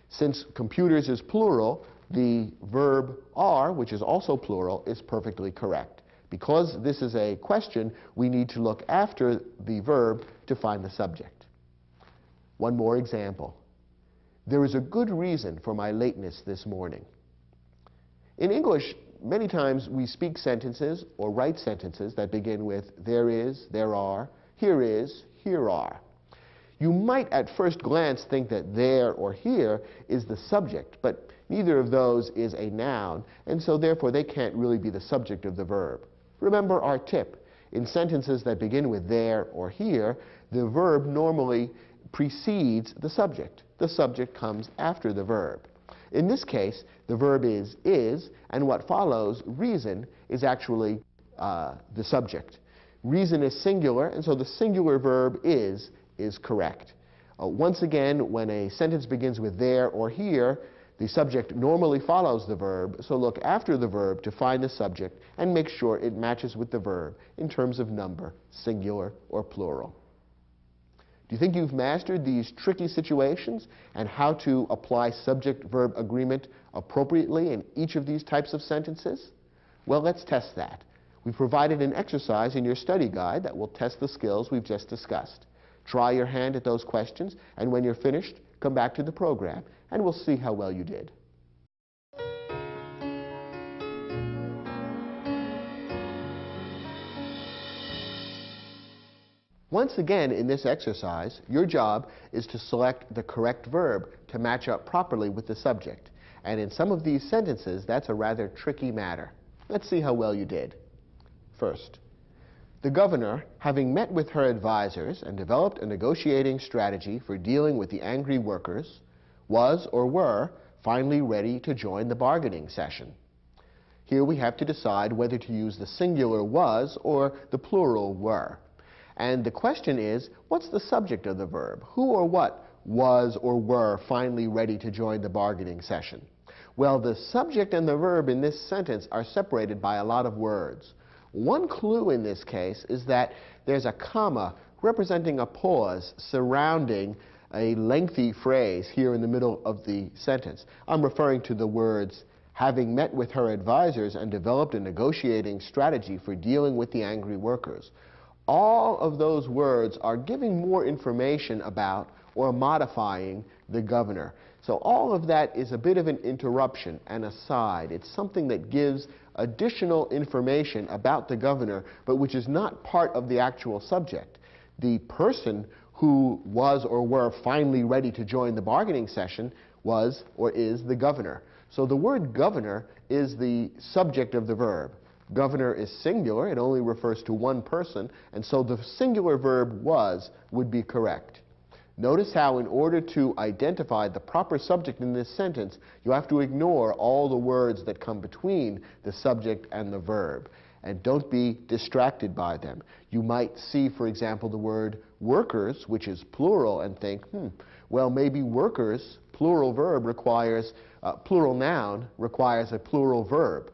Since computers is plural, the verb are, which is also plural, is perfectly correct. Because this is a question, we need to look after the verb to find the subject. One more example. There is a good reason for my lateness this morning. In English, many times we speak sentences or write sentences that begin with there is, there are, here is, here are. You might at first glance think that there or here is the subject, but neither of those is a noun, and so therefore they can't really be the subject of the verb. Remember our tip. In sentences that begin with there or here, the verb normally precedes the subject. The subject comes after the verb. In this case, the verb is, and what follows, reason, is actually the subject. Reason is singular, and so the singular verb is correct. Once again, when a sentence begins with there or here, the subject normally follows the verb, so look after the verb to find the subject and make sure it matches with the verb in terms of number, singular or plural. Do you think you've mastered these tricky situations and how to apply subject-verb agreement appropriately in each of these types of sentences? Well, let's test that. We've provided an exercise in your study guide that will test the skills we've just discussed. Try your hand at those questions, and when you're finished, come back to the program, and we'll see how well you did. Once again, in this exercise, your job is to select the correct verb to match up properly with the subject. And in some of these sentences, that's a rather tricky matter. Let's see how well you did. First, the governor, having met with her advisors and developed a negotiating strategy for dealing with the angry workers, was or were finally ready to join the bargaining session. Here we have to decide whether to use the singular was or the plural were. And the question is, what's the subject of the verb? Who or what was or were finally ready to join the bargaining session? Well, the subject and the verb in this sentence are separated by a lot of words. One clue in this case is that there's a comma representing a pause surrounding a lengthy phrase here in the middle of the sentence. I'm referring to the words, having met with her advisors and developed a negotiating strategy for dealing with the angry workers. All of those words are giving more information about or modifying the governor. So all of that is a bit of an interruption, an aside. It's something that gives additional information about the governor, but which is not part of the actual subject. The person who was or were finally ready to join the bargaining session was or is the governor. So the word governor is the subject of the verb. Governor is singular, it only refers to one person, and so the singular verb was would be correct. Notice how in order to identify the proper subject in this sentence, you have to ignore all the words that come between the subject and the verb. And don't be distracted by them. You might see, for example, the word workers, which is plural, and think, well, maybe workers, plural verb requires, plural noun requires a plural verb.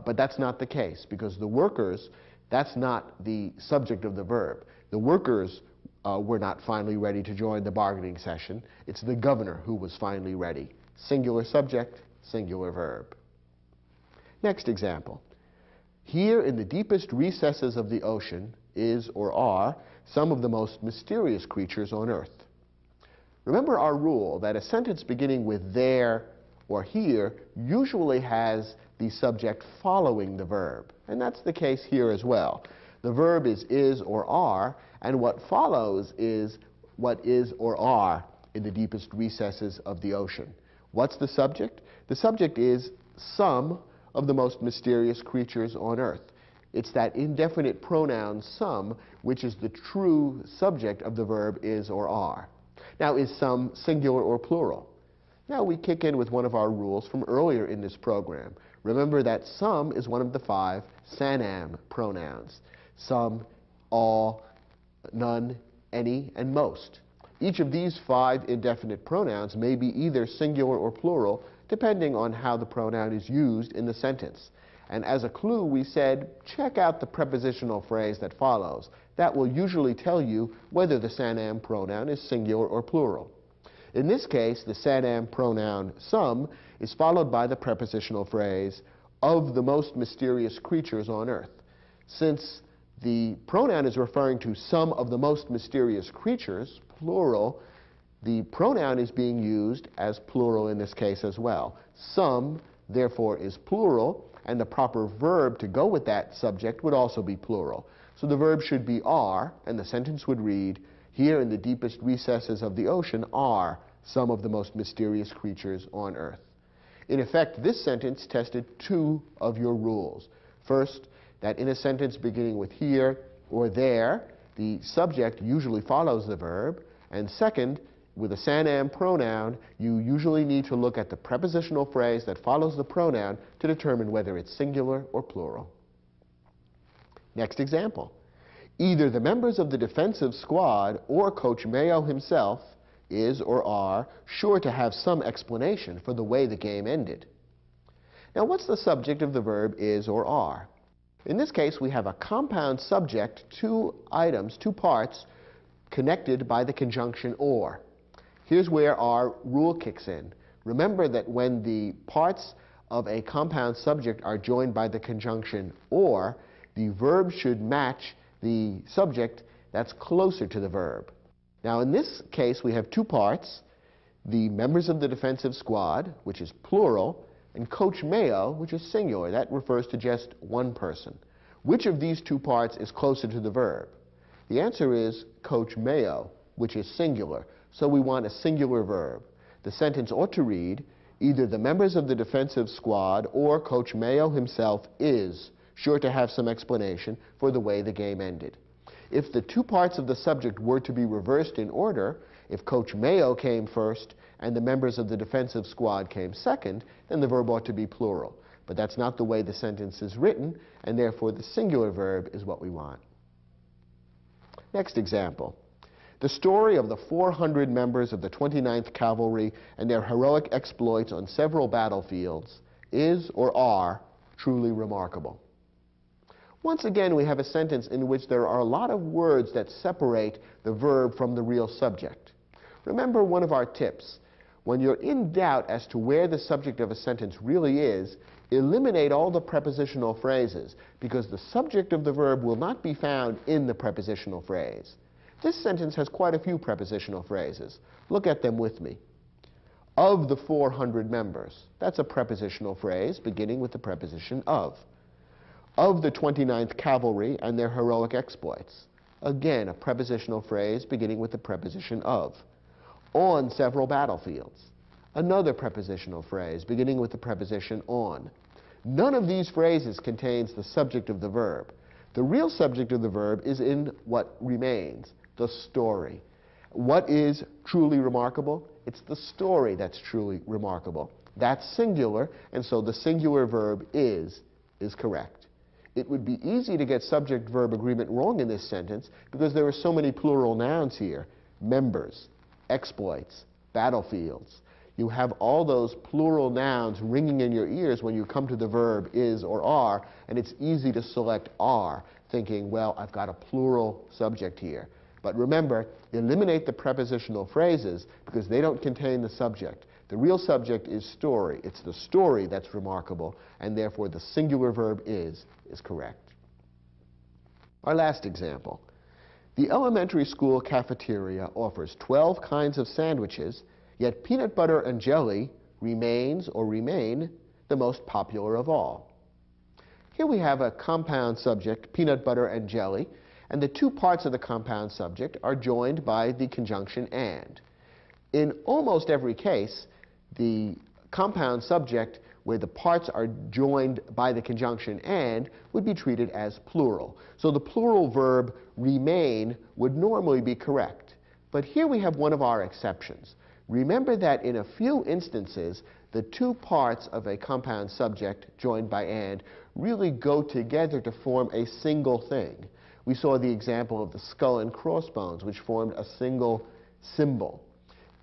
But that's not the case, because the workers, that's not the subject of the verb. The workers were not finally ready to join the bargaining session. It's the governor who was finally ready. Singular subject, singular verb. Next example. Here in the deepest recesses of the ocean is or are some of the most mysterious creatures on earth. Remember our rule that a sentence beginning with there or here usually has the subject following the verb. And that's the case here as well. The verb is or are, and what follows is what is or are in the deepest recesses of the ocean. What's the subject? The subject is some of the most mysterious creatures on earth. It's that indefinite pronoun some, which is the true subject of the verb is or are. Now, is some singular or plural? Now we kick in with one of our rules from earlier in this program. Remember that some is one of the 5 Sanam pronouns. Some, all, none, any, and most. Each of these 5 indefinite pronouns may be either singular or plural, depending on how the pronoun is used in the sentence. And as a clue, we said, check out the prepositional phrase that follows. That will usually tell you whether the Sanam pronoun is singular or plural. In this case, the Sanam pronoun some is followed by the prepositional phrase, of the most mysterious creatures on earth. Since the pronoun is referring to some of the most mysterious creatures, plural, the pronoun is being used as plural in this case as well. Some, therefore, is plural, and the proper verb to go with that subject would also be plural. So the verb should be are, and the sentence would read, here in the deepest recesses of the ocean are some of the most mysterious creatures on earth. In effect, this sentence tested 2 of your rules. First, that in a sentence beginning with here or there, the subject usually follows the verb. And second, with a Sanam pronoun, you usually need to look at the prepositional phrase that follows the pronoun to determine whether it's singular or plural. Next example. Either the members of the defensive squad or Coach Mayo himself is or are sure to have some explanation for the way the game ended. Now, what's the subject of the verb is or are? In this case, we have a compound subject, 2 items, 2 parts, connected by the conjunction or. Here's where our rule kicks in. Remember that when the parts of a compound subject are joined by the conjunction or, the verb should match the subject that's closer to the verb. Now, in this case, we have 2 parts, the members of the defensive squad, which is plural, and Coach Mayo, which is singular. That refers to just one person. Which of these 2 parts is closer to the verb? The answer is Coach Mayo, which is singular. So we want a singular verb. The sentence ought to read, either the members of the defensive squad or Coach Mayo himself is sure to have some explanation for the way the game ended. If the 2 parts of the subject were to be reversed in order, if Coach Mayo came first and the members of the defensive squad came second, then the verb ought to be plural. But that's not the way the sentence is written, and therefore the singular verb is what we want. Next example. The story of the 400 members of the 29th Cavalry and their heroic exploits on several battlefields is or are truly remarkable. Once again, we have a sentence in which there are a lot of words that separate the verb from the real subject. Remember one of our tips. When you're in doubt as to where the subject of a sentence really is, eliminate all the prepositional phrases, because the subject of the verb will not be found in the prepositional phrase. This sentence has quite a few prepositional phrases. Look at them with me. Of the 400 members. That's a prepositional phrase beginning with the preposition of. Of the 29th Cavalry and their heroic exploits. Again, a prepositional phrase beginning with the preposition of. On several battlefields. Another prepositional phrase beginning with the preposition on. None of these phrases contains the subject of the verb. The real subject of the verb is in what remains, the story. What is truly remarkable? It's the story that's truly remarkable. That's singular, and so the singular verb is correct. It would be easy to get subject-verb agreement wrong in this sentence because there are so many plural nouns here. Members, exploits, battlefields. You have all those plural nouns ringing in your ears when you come to the verb is or are, and it's easy to select are, thinking, well, I've got a plural subject here. But remember, eliminate the prepositional phrases because they don't contain the subject. The real subject is story. It's the story that's remarkable, and therefore the singular verb is correct. Our last example. The elementary school cafeteria offers 12 kinds of sandwiches, yet peanut butter and jelly remain the most popular of all. Here we have a compound subject, peanut butter and jelly, and the two parts of the compound subject are joined by the conjunction and. In almost every case, the compound subject where the parts are joined by the conjunction and would be treated as plural. So the plural verb remain would normally be correct. But here we have one of our exceptions. Remember that in a few instances, the two parts of a compound subject joined by and really go together to form a single thing. We saw the example of the skull and crossbones, which formed a single symbol.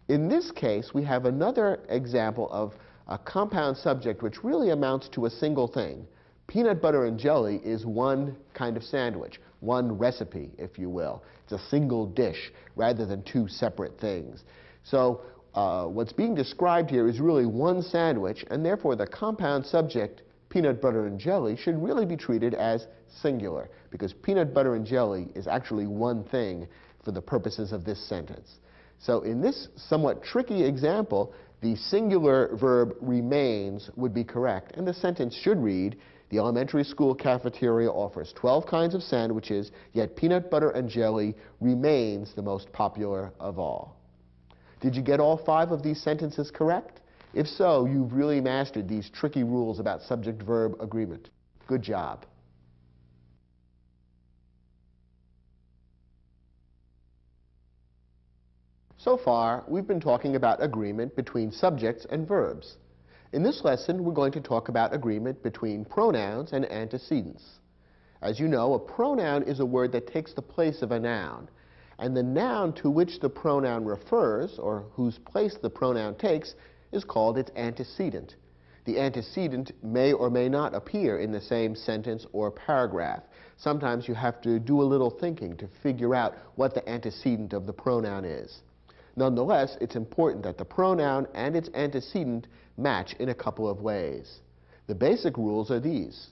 In this case, we have another example of a compound subject which really amounts to a single thing. Peanut butter and jelly is one kind of sandwich, one recipe, if you will. It's a single dish rather than two separate things. So what's being described here is really one sandwich, and therefore the compound subject, peanut butter and jelly, should really be treated as singular, because peanut butter and jelly is actually one thing for the purposes of this sentence. So in this somewhat tricky example, the singular verb remains would be correct, and the sentence should read, the elementary school cafeteria offers 12 kinds of sandwiches, yet peanut butter and jelly remains the most popular of all. Did you get all 5 of these sentences correct? If so, you've really mastered these tricky rules about subject-verb agreement. Good job. So far, we've been talking about agreement between subjects and verbs. In this lesson, we're going to talk about agreement between pronouns and antecedents. As you know, a pronoun is a word that takes the place of a noun, and the noun to which the pronoun refers, or whose place the pronoun takes, is called its antecedent. The antecedent may or may not appear in the same sentence or paragraph. Sometimes you have to do a little thinking to figure out what the antecedent of the pronoun is. Nonetheless, it's important that the pronoun and its antecedent match in a couple of ways. The basic rules are these.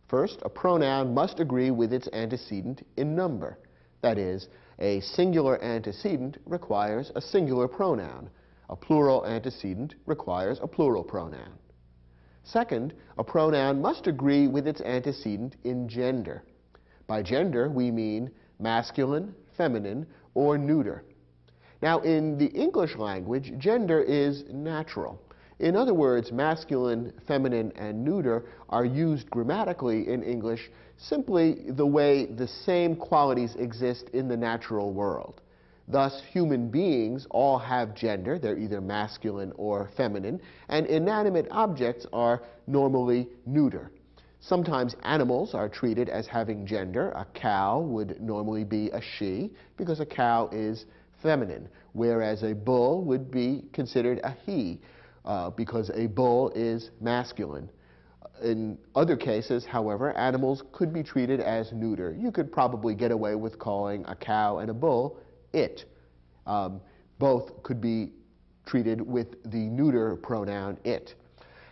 First, a pronoun must agree with its antecedent in number. That is, a singular antecedent requires a singular pronoun. A plural antecedent requires a plural pronoun. Second, a pronoun must agree with its antecedent in gender. By gender, we mean masculine, feminine, or neuter. Now, in the English language, gender is natural. In other words, masculine, feminine, and neuter are used grammatically in English simply the way the same qualities exist in the natural world. Thus, human beings all have gender. They're either masculine or feminine, and inanimate objects are normally neuter. Sometimes animals are treated as having gender. A cow would normally be a she because a cow is feminine, whereas a bull would be considered a he because a bull is masculine. In other cases, however, animals could be treated as neuter. You could probably get away with calling a cow and a bull it. Both could be treated with the neuter pronoun it.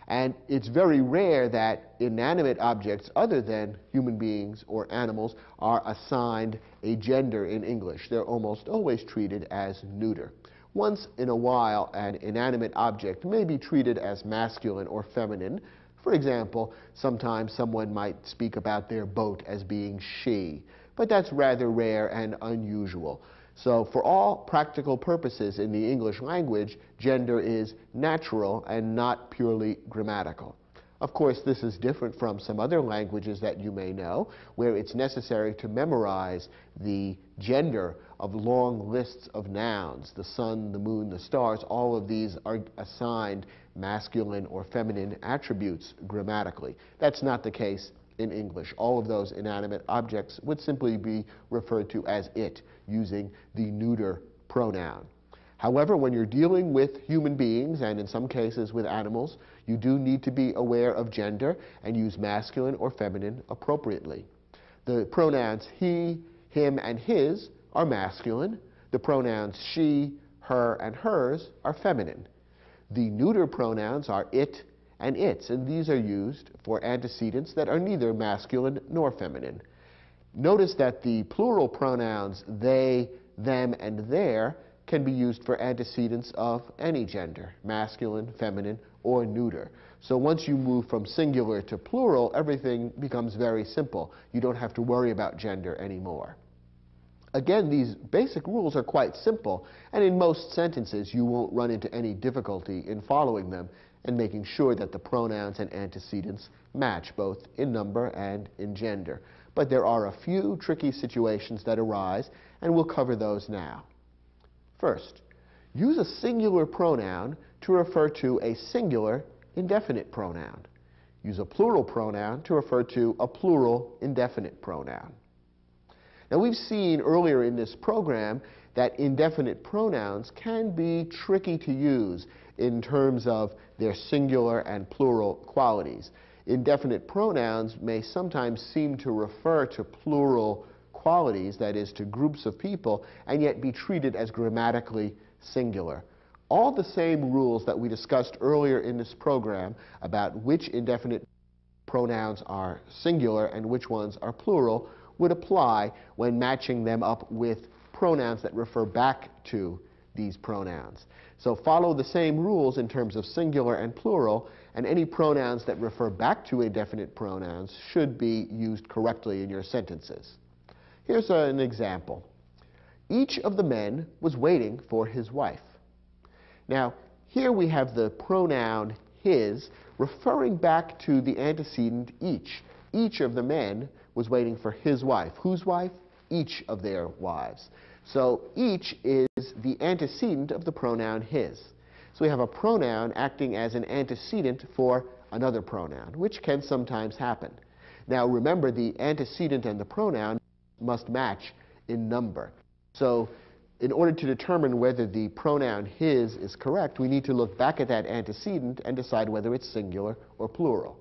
And it's very rare that inanimate objects other than human beings or animals are assigned a gender in English. They're almost always treated as neuter. Once in a while, an inanimate object may be treated as masculine or feminine. For example, sometimes someone might speak about their boat as being she, but that's rather rare and unusual. So for all practical purposes in the English language, gender is natural and not purely grammatical. Of course, this is different from some other languages that you may know, where it's necessary to memorize the gender of long lists of nouns. The sun, the moon, the stars, all of these are assigned masculine or feminine attributes grammatically. That's not the case in English. All of those inanimate objects would simply be referred to as it, using the neuter pronoun. However, when you're dealing with human beings, and in some cases with animals, you do need to be aware of gender and use masculine or feminine appropriately. The pronouns he, him, and his are masculine. The pronouns she, her, and hers are feminine. The neuter pronouns are it and its, and these are used for antecedents that are neither masculine nor feminine. Notice that the plural pronouns they, them, and their can be used for antecedents of any gender, masculine, feminine, or neuter. So once you move from singular to plural, everything becomes very simple. You don't have to worry about gender anymore. Again, these basic rules are quite simple, and in most sentences you won't run into any difficulty in following them and making sure that the pronouns and antecedents match both in number and in gender. But there are a few tricky situations that arise, and we'll cover those now. First, use a singular pronoun to refer to a singular indefinite pronoun. Use a plural pronoun to refer to a plural indefinite pronoun. Now, we've seen earlier in this program that indefinite pronouns can be tricky to use in terms of their singular and plural qualities. Indefinite pronouns may sometimes seem to refer to plural qualities, that is, to groups of people, and yet be treated as grammatically singular. All the same rules that we discussed earlier in this program about which indefinite pronouns are singular and which ones are plural would apply when matching them up with pronouns that refer back to these pronouns. So follow the same rules in terms of singular and plural, and any pronouns that refer back to indefinite pronouns should be used correctly in your sentences. Here's an example. Each of the men was waiting for his wife. Now, here we have the pronoun his referring back to the antecedent each. Each of the men was waiting for his wife. Whose wife? Each of their wives. So each is the antecedent of the pronoun his. So we have a pronoun acting as an antecedent for another pronoun, which can sometimes happen. Now remember, the antecedent and the pronoun must match in number. So in order to determine whether the pronoun his is correct, we need to look back at that antecedent and decide whether it's singular or plural.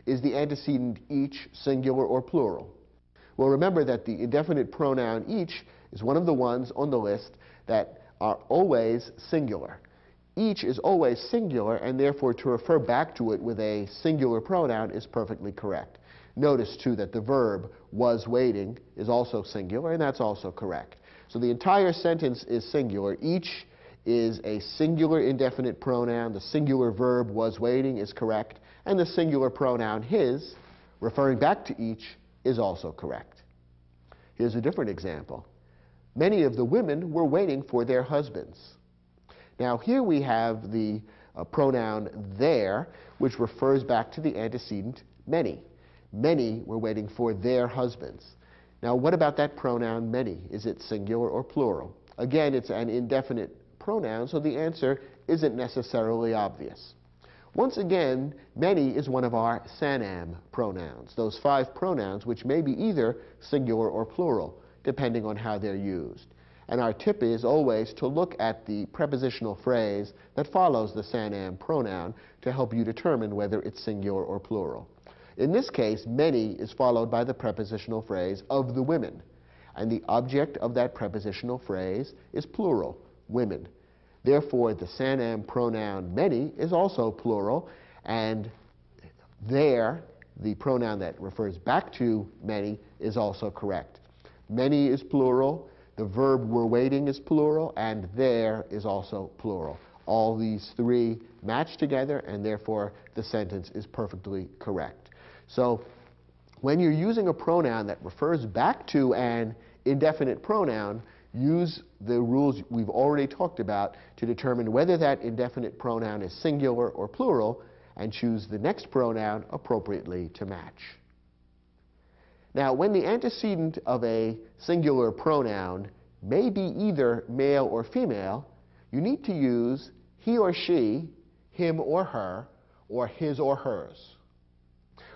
Is the antecedent each singular or plural? Well, remember that the indefinite pronoun each is one of the ones on the list that are always singular. Each is always singular, and therefore to refer back to it with a singular pronoun is perfectly correct. Notice, too, that the verb was waiting is also singular, and that's also correct. So the entire sentence is singular. Each is a singular indefinite pronoun. The singular verb was waiting is correct, and the singular pronoun his, referring back to each, is also correct. Here's a different example. Many of the women were waiting for their husbands. Now here we have the pronoun their, which refers back to the antecedent many. Many were waiting for their husbands. Now what about that pronoun many? Is it singular or plural? Again, it's an indefinite pronoun, so the answer isn't necessarily obvious. Once again, many is one of our Sanam pronouns, those 5 pronouns which may be either singular or plural, depending on how they're used. And our tip is always to look at the prepositional phrase that follows the Sanam pronoun to help you determine whether it's singular or plural. In this case, many is followed by the prepositional phrase of the women. And the object of that prepositional phrase is plural, women. Therefore, the Sanam pronoun many is also plural, and there, the pronoun that refers back to many is also correct. Many is plural, the verb we're waiting is plural, and there is also plural. All these 3 match together, and therefore the sentence is perfectly correct. So when you're using a pronoun that refers back to an indefinite pronoun, use the rules we've already talked about to determine whether that indefinite pronoun is singular or plural, and choose the next pronoun appropriately to match. Now, when the antecedent of a singular pronoun may be either male or female, you need to use he or she, him or her, or his or hers.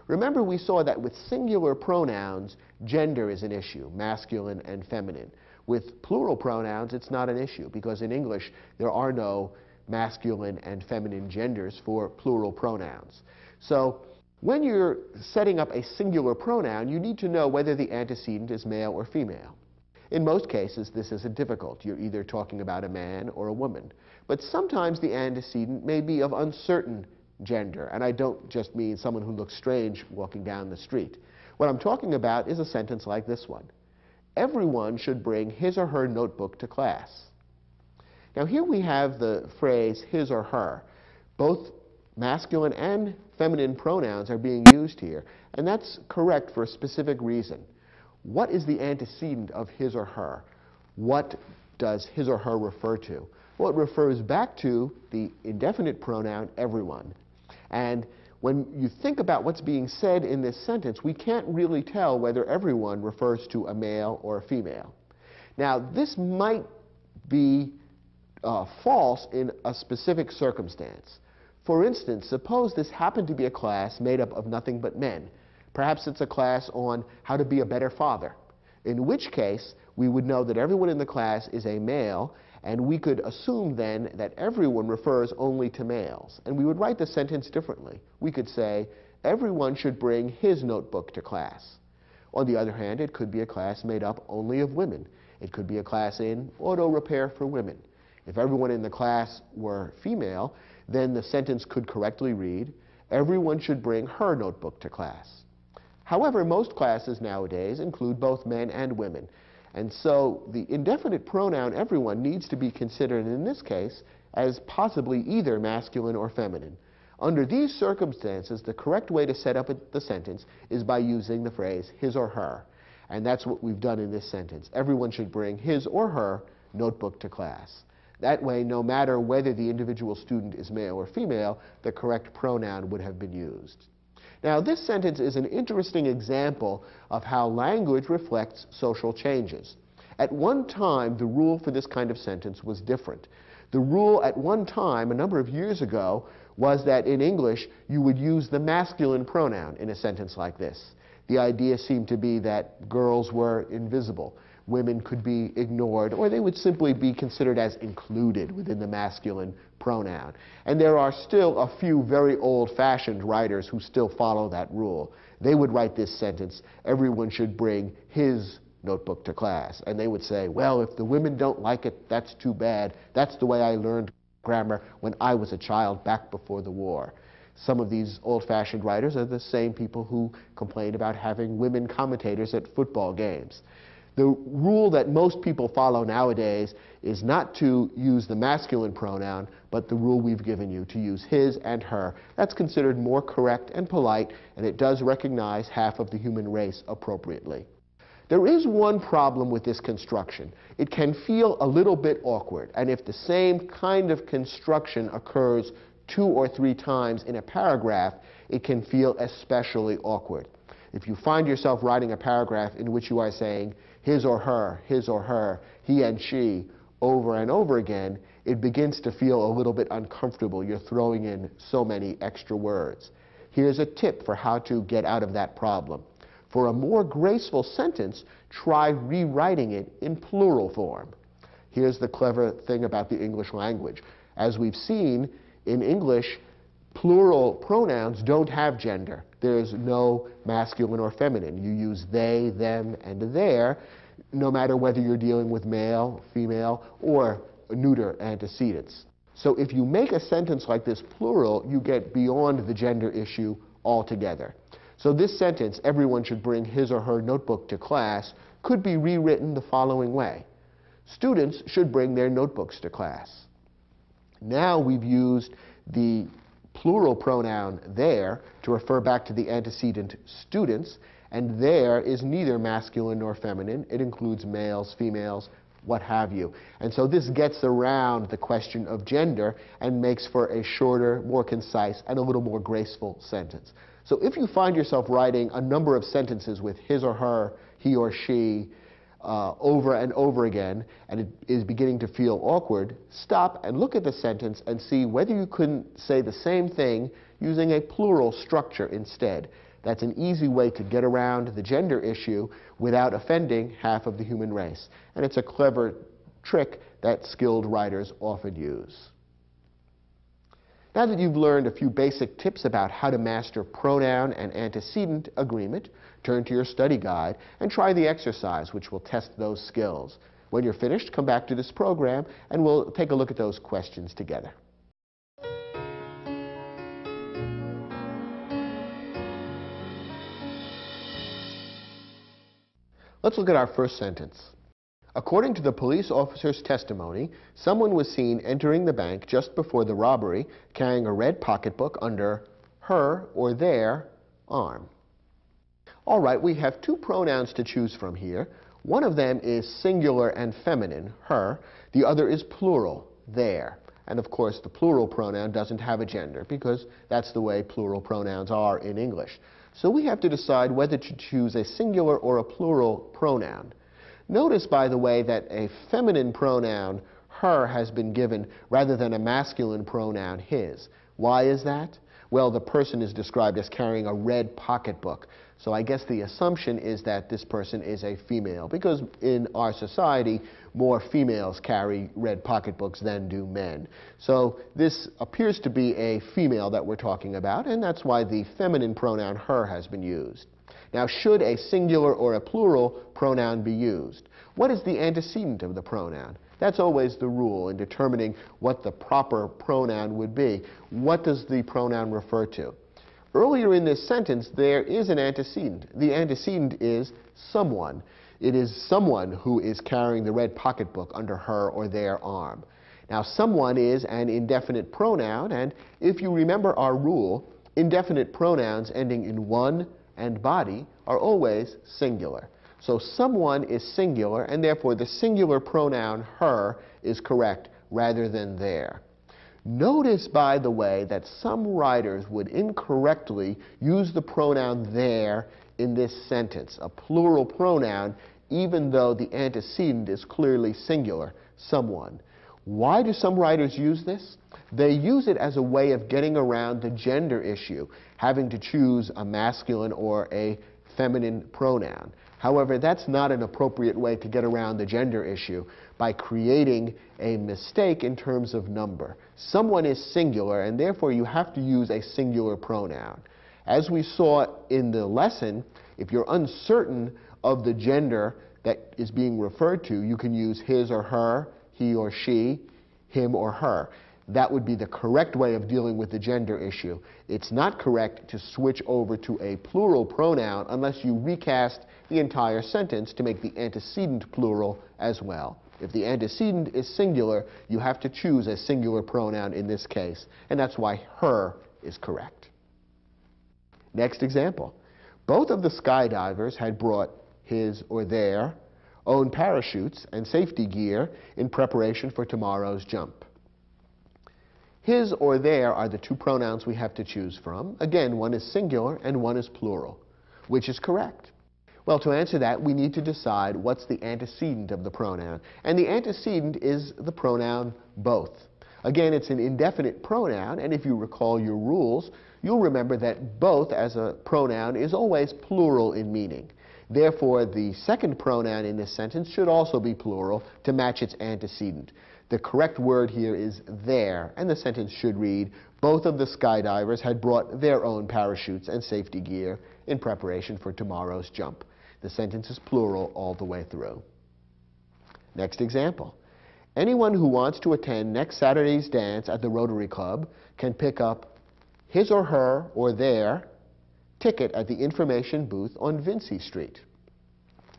Remember, we saw that with singular pronouns, gender is an issue, masculine and feminine. With plural pronouns, it's not an issue, because in English, there are no masculine and feminine genders for plural pronouns. So when you're setting up a singular pronoun, you need to know whether the antecedent is male or female. In most cases, this isn't difficult. You're either talking about a man or a woman. But sometimes the antecedent may be of uncertain gender, and I don't just mean someone who looks strange walking down the street. What I'm talking about is a sentence like this one. Everyone should bring his or her notebook to class. Now here we have the phrase his or her. Both masculine and feminine pronouns are being used here, and that's correct for a specific reason. What is the antecedent of his or her? What does his or her refer to? Well, it refers back to the indefinite pronoun everyone. And when you think about what's being said in this sentence, we can't really tell whether everyone refers to a male or a female. Now, this might be false in a specific circumstance. For instance, suppose this happened to be a class made up of nothing but men. Perhaps it's a class on how to be a better father, in which case we would know that everyone in the class is a male, and we could assume then that everyone refers only to males. And we would write the sentence differently. We could say, everyone should bring his notebook to class. On the other hand, it could be a class made up only of women. It could be a class in auto repair for women. If everyone in the class were female, then the sentence could correctly read, everyone should bring her notebook to class. However, most classes nowadays include both men and women. And so the indefinite pronoun everyone needs to be considered in this case as possibly either masculine or feminine. Under these circumstances, the correct way to set up the sentence is by using the phrase his or her. And that's what we've done in this sentence. Everyone should bring his or her notebook to class. That way, no matter whether the individual student is male or female, the correct pronoun would have been used. Now, this sentence is an interesting example of how language reflects social changes. At one time, the rule for this kind of sentence was different. The rule at one time, a number of years ago, was that in English, you would use the masculine pronoun in a sentence like this. The idea seemed to be that girls were invisible. Women could be ignored, or they would simply be considered as included within the masculine pronoun. And there are still a few very old-fashioned writers who still follow that rule. They would write this sentence, everyone should bring his notebook to class. And they would say, well, if the women don't like it, that's too bad. That's the way I learned grammar when I was a child back before the war. Some of these old-fashioned writers are the same people who complain about having women commentators at football games. The rule that most people follow nowadays is not to use the masculine pronoun, but the rule we've given you, to use his and her. That's considered more correct and polite, and it does recognize half of the human race appropriately. There is one problem with this construction. It can feel a little bit awkward, and if the same kind of construction occurs 2 or 3 times in a paragraph, it can feel especially awkward. If you find yourself writing a paragraph in which you are saying his or her, he and she, over and over again, it begins to feel a little bit uncomfortable. You're throwing in so many extra words. Here's a tip for how to get out of that problem. For a more graceful sentence, try rewriting it in plural form. Here's the clever thing about the English language. As we've seen, in English, plural pronouns don't have gender. There's no masculine or feminine. You use they, them, and their, no matter whether you're dealing with male, female, or neuter antecedents. So if you make a sentence like this plural, you get beyond the gender issue altogether. So this sentence, everyone should bring his or her notebook to class, could be rewritten the following way. Students should bring their notebooks to class. Now we've used the plural pronoun their to refer back to the antecedent students, and their is neither masculine nor feminine. It includes males, females, what have you. And so this gets around the question of gender and makes for a shorter, more concise, and a little more graceful sentence. So if you find yourself writing a number of sentences with his or her, he or she, over and over again, and it is beginning to feel awkward, stop and look at the sentence and see whether you couldn't say the same thing using a plural structure instead. That's an easy way to get around the gender issue without offending half of the human race. And it's a clever trick that skilled writers often use. Now that you've learned a few basic tips about how to master pronoun and antecedent agreement, turn to your study guide and try the exercise which will test those skills. When you're finished, come back to this program and we'll take a look at those questions together. Let's look at our first sentence. According to the police officer's testimony, someone was seen entering the bank just before the robbery carrying a red pocketbook under her or their arm. All right, we have two pronouns to choose from here. One of them is singular and feminine, her. The other is plural, their. And of course, the plural pronoun doesn't have a gender because that's the way plural pronouns are in English. So we have to decide whether to choose a singular or a plural pronoun. Notice, by the way, that a feminine pronoun, her, has been given rather than a masculine pronoun, his. Why is that? Well, the person is described as carrying a red pocketbook. So I guess the assumption is that this person is a female, because in our society, more females carry red pocketbooks than do men. So this appears to be a female that we're talking about, and that's why the feminine pronoun her has been used. Now, should a singular or a plural pronoun be used? What is the antecedent of the pronoun? That's always the rule in determining what the proper pronoun would be. What does the pronoun refer to? Earlier in this sentence, there is an antecedent. The antecedent is someone. It is someone who is carrying the red pocketbook under her or their arm. Now, someone is an indefinite pronoun, and if you remember our rule, indefinite pronouns ending in one and body are always singular. So someone is singular, and therefore the singular pronoun her is correct rather than their. Notice, by the way, that some writers would incorrectly use the pronoun their in this sentence, a plural pronoun, even though the antecedent is clearly singular, someone. Why do some writers use this? They use it as a way of getting around the gender issue, having to choose a masculine or a feminine pronoun. However, that's not an appropriate way to get around the gender issue by creating a mistake in terms of number. Someone is singular, and therefore you have to use a singular pronoun. As we saw in the lesson, if you're uncertain of the gender that is being referred to, you can use his or her, he or she, him or her. That would be the correct way of dealing with the gender issue. It's not correct to switch over to a plural pronoun unless you recast the entire sentence to make the antecedent plural as well. If the antecedent is singular, you have to choose a singular pronoun in this case, and that's why her is correct. Next example. Both of the skydivers had brought his or their own parachutes and safety gear in preparation for tomorrow's jump. His or their are the two pronouns we have to choose from. Again, one is singular and one is plural. Which is correct? Well, to answer that, we need to decide what's the antecedent of the pronoun. And the antecedent is the pronoun both. Again, it's an indefinite pronoun, and if you recall your rules, you'll remember that both as a pronoun is always plural in meaning. Therefore, the second pronoun in this sentence should also be plural to match its antecedent. The correct word here is their, and the sentence should read, both of the skydivers had brought their own parachutes and safety gear in preparation for tomorrow's jump. The sentence is plural all the way through. Next example. Anyone who wants to attend next Saturday's dance at the Rotary Club can pick up his or her or their ticket at the information booth on Vincy Street.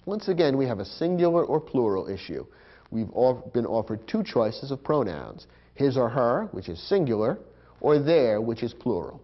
Once again, we have a singular or plural issue. We've been offered two choices of pronouns, his or her, which is singular, or their, which is plural.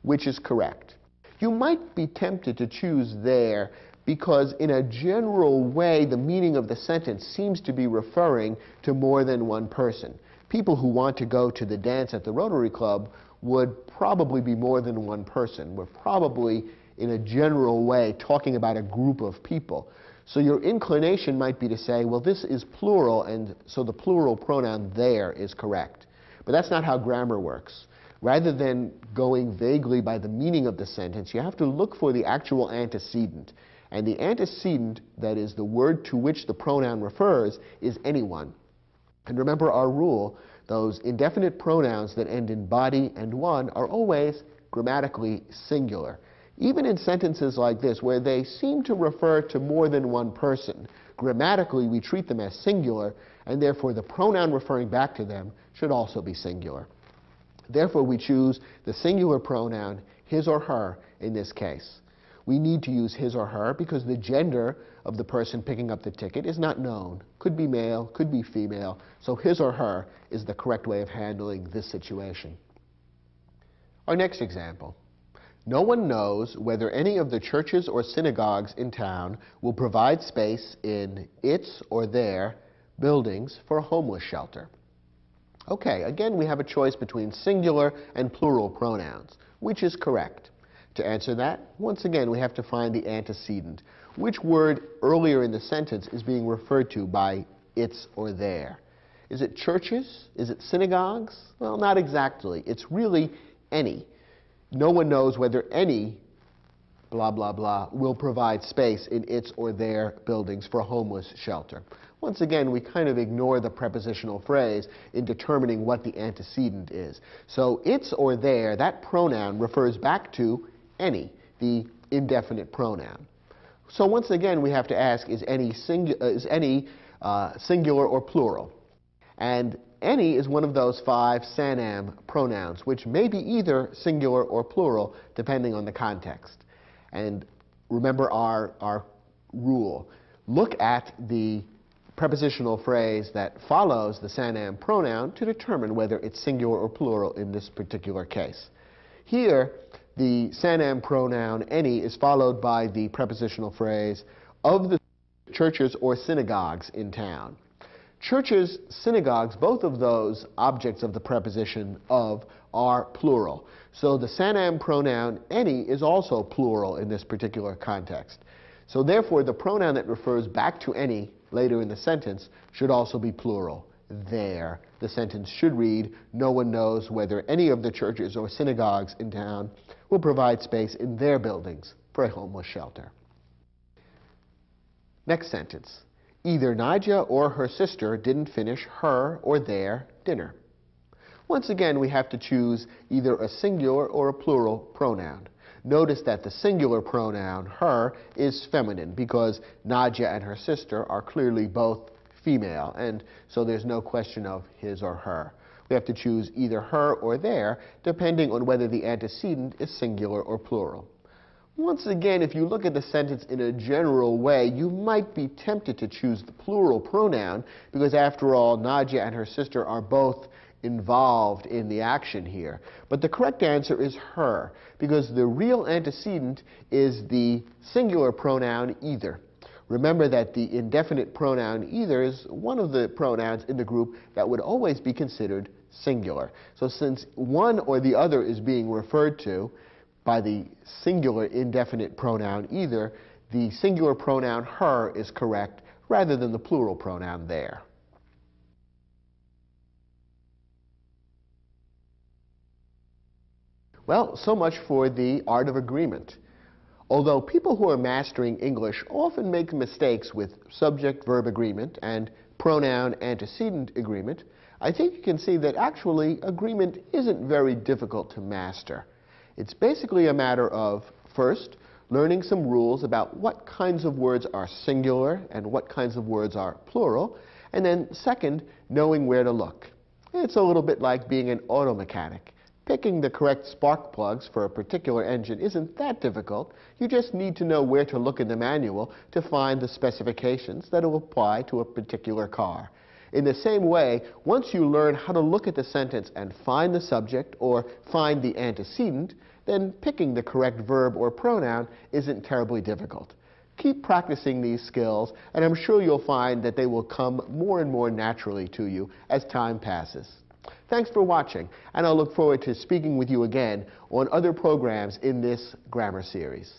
Which is correct? You might be tempted to choose their because in a general way, the meaning of the sentence seems to be referring to more than one person. People who want to go to the dance at the Rotary Club would probably be more than one person. We're probably, in a general way, talking about a group of people. So your inclination might be to say, well, this is plural, and so the plural pronoun there is correct. But that's not how grammar works. Rather than going vaguely by the meaning of the sentence, you have to look for the actual antecedent. And the antecedent, that is the word to which the pronoun refers, is anyone. And remember our rule, those indefinite pronouns that end in body and one are always grammatically singular. Even in sentences like this, where they seem to refer to more than one person, grammatically we treat them as singular, and therefore the pronoun referring back to them should also be singular. Therefore we choose the singular pronoun his or her in this case. We need to use his or her because the gender of the person picking up the ticket is not known. Could be male, could be female, so his or her is the correct way of handling this situation. Our next example. No one knows whether any of the churches or synagogues in town will provide space in its or their buildings for a homeless shelter. Okay, again we have a choice between singular and plural pronouns. Which is correct? To answer that, once again, we have to find the antecedent. Which word earlier in the sentence is being referred to by its or their? Is it churches? Is it synagogues? Well, not exactly. It's really any. No one knows whether any blah, blah, blah will provide space in its or their buildings for a homeless shelter. Once again, we kind of ignore the prepositional phrase in determining what the antecedent is. So its or their, that pronoun refers back to any, the indefinite pronoun. So once again, we have to ask, is any singular or plural? And any is one of those 5 Sanam pronouns, which may be either singular or plural, depending on the context. And remember our rule. Look at the prepositional phrase that follows the Sanam pronoun to determine whether it's singular or plural in this particular case. Here, the Sanam pronoun any is followed by the prepositional phrase of the churches or synagogues in town. Churches, synagogues, both of those objects of the preposition of are plural. So the Sanam pronoun any is also plural in this particular context. So therefore, the pronoun that refers back to any later in the sentence should also be plural, their. The sentence should read, no one knows whether any of the churches or synagogues in town will provide space in their buildings for a homeless shelter. Next sentence. Either Nadia or her sister didn't finish her or their dinner. Once again, we have to choose either a singular or a plural pronoun. Notice that the singular pronoun, her, is feminine because Nadia and her sister are clearly both female, and so there's no question of his or her. We have to choose either her or their, depending on whether the antecedent is singular or plural. Once again, if you look at the sentence in a general way, you might be tempted to choose the plural pronoun because, after all, Nadia and her sister are both involved in the action here. But the correct answer is her, because the real antecedent is the singular pronoun either. Remember that the indefinite pronoun either is one of the pronouns in the group that would always be considered singular. So since one or the other is being referred to by the singular indefinite pronoun either, the singular pronoun her is correct rather than the plural pronoun there. Well, so much for the art of agreement. Although people who are mastering English often make mistakes with subject-verb agreement and pronoun-antecedent agreement, I think you can see that actually agreement isn't very difficult to master. It's basically a matter of, first, learning some rules about what kinds of words are singular and what kinds of words are plural, and then second, knowing where to look. It's a little bit like being an auto mechanic. Picking the correct spark plugs for a particular engine isn't that difficult. You just need to know where to look in the manual to find the specifications that will apply to a particular car. In the same way, once you learn how to look at the sentence and find the subject or find the antecedent, then picking the correct verb or pronoun isn't terribly difficult. Keep practicing these skills, and I'm sure you'll find that they will come more and more naturally to you as time passes. Thanks for watching, and I'll look forward to speaking with you again on other programs in this grammar series.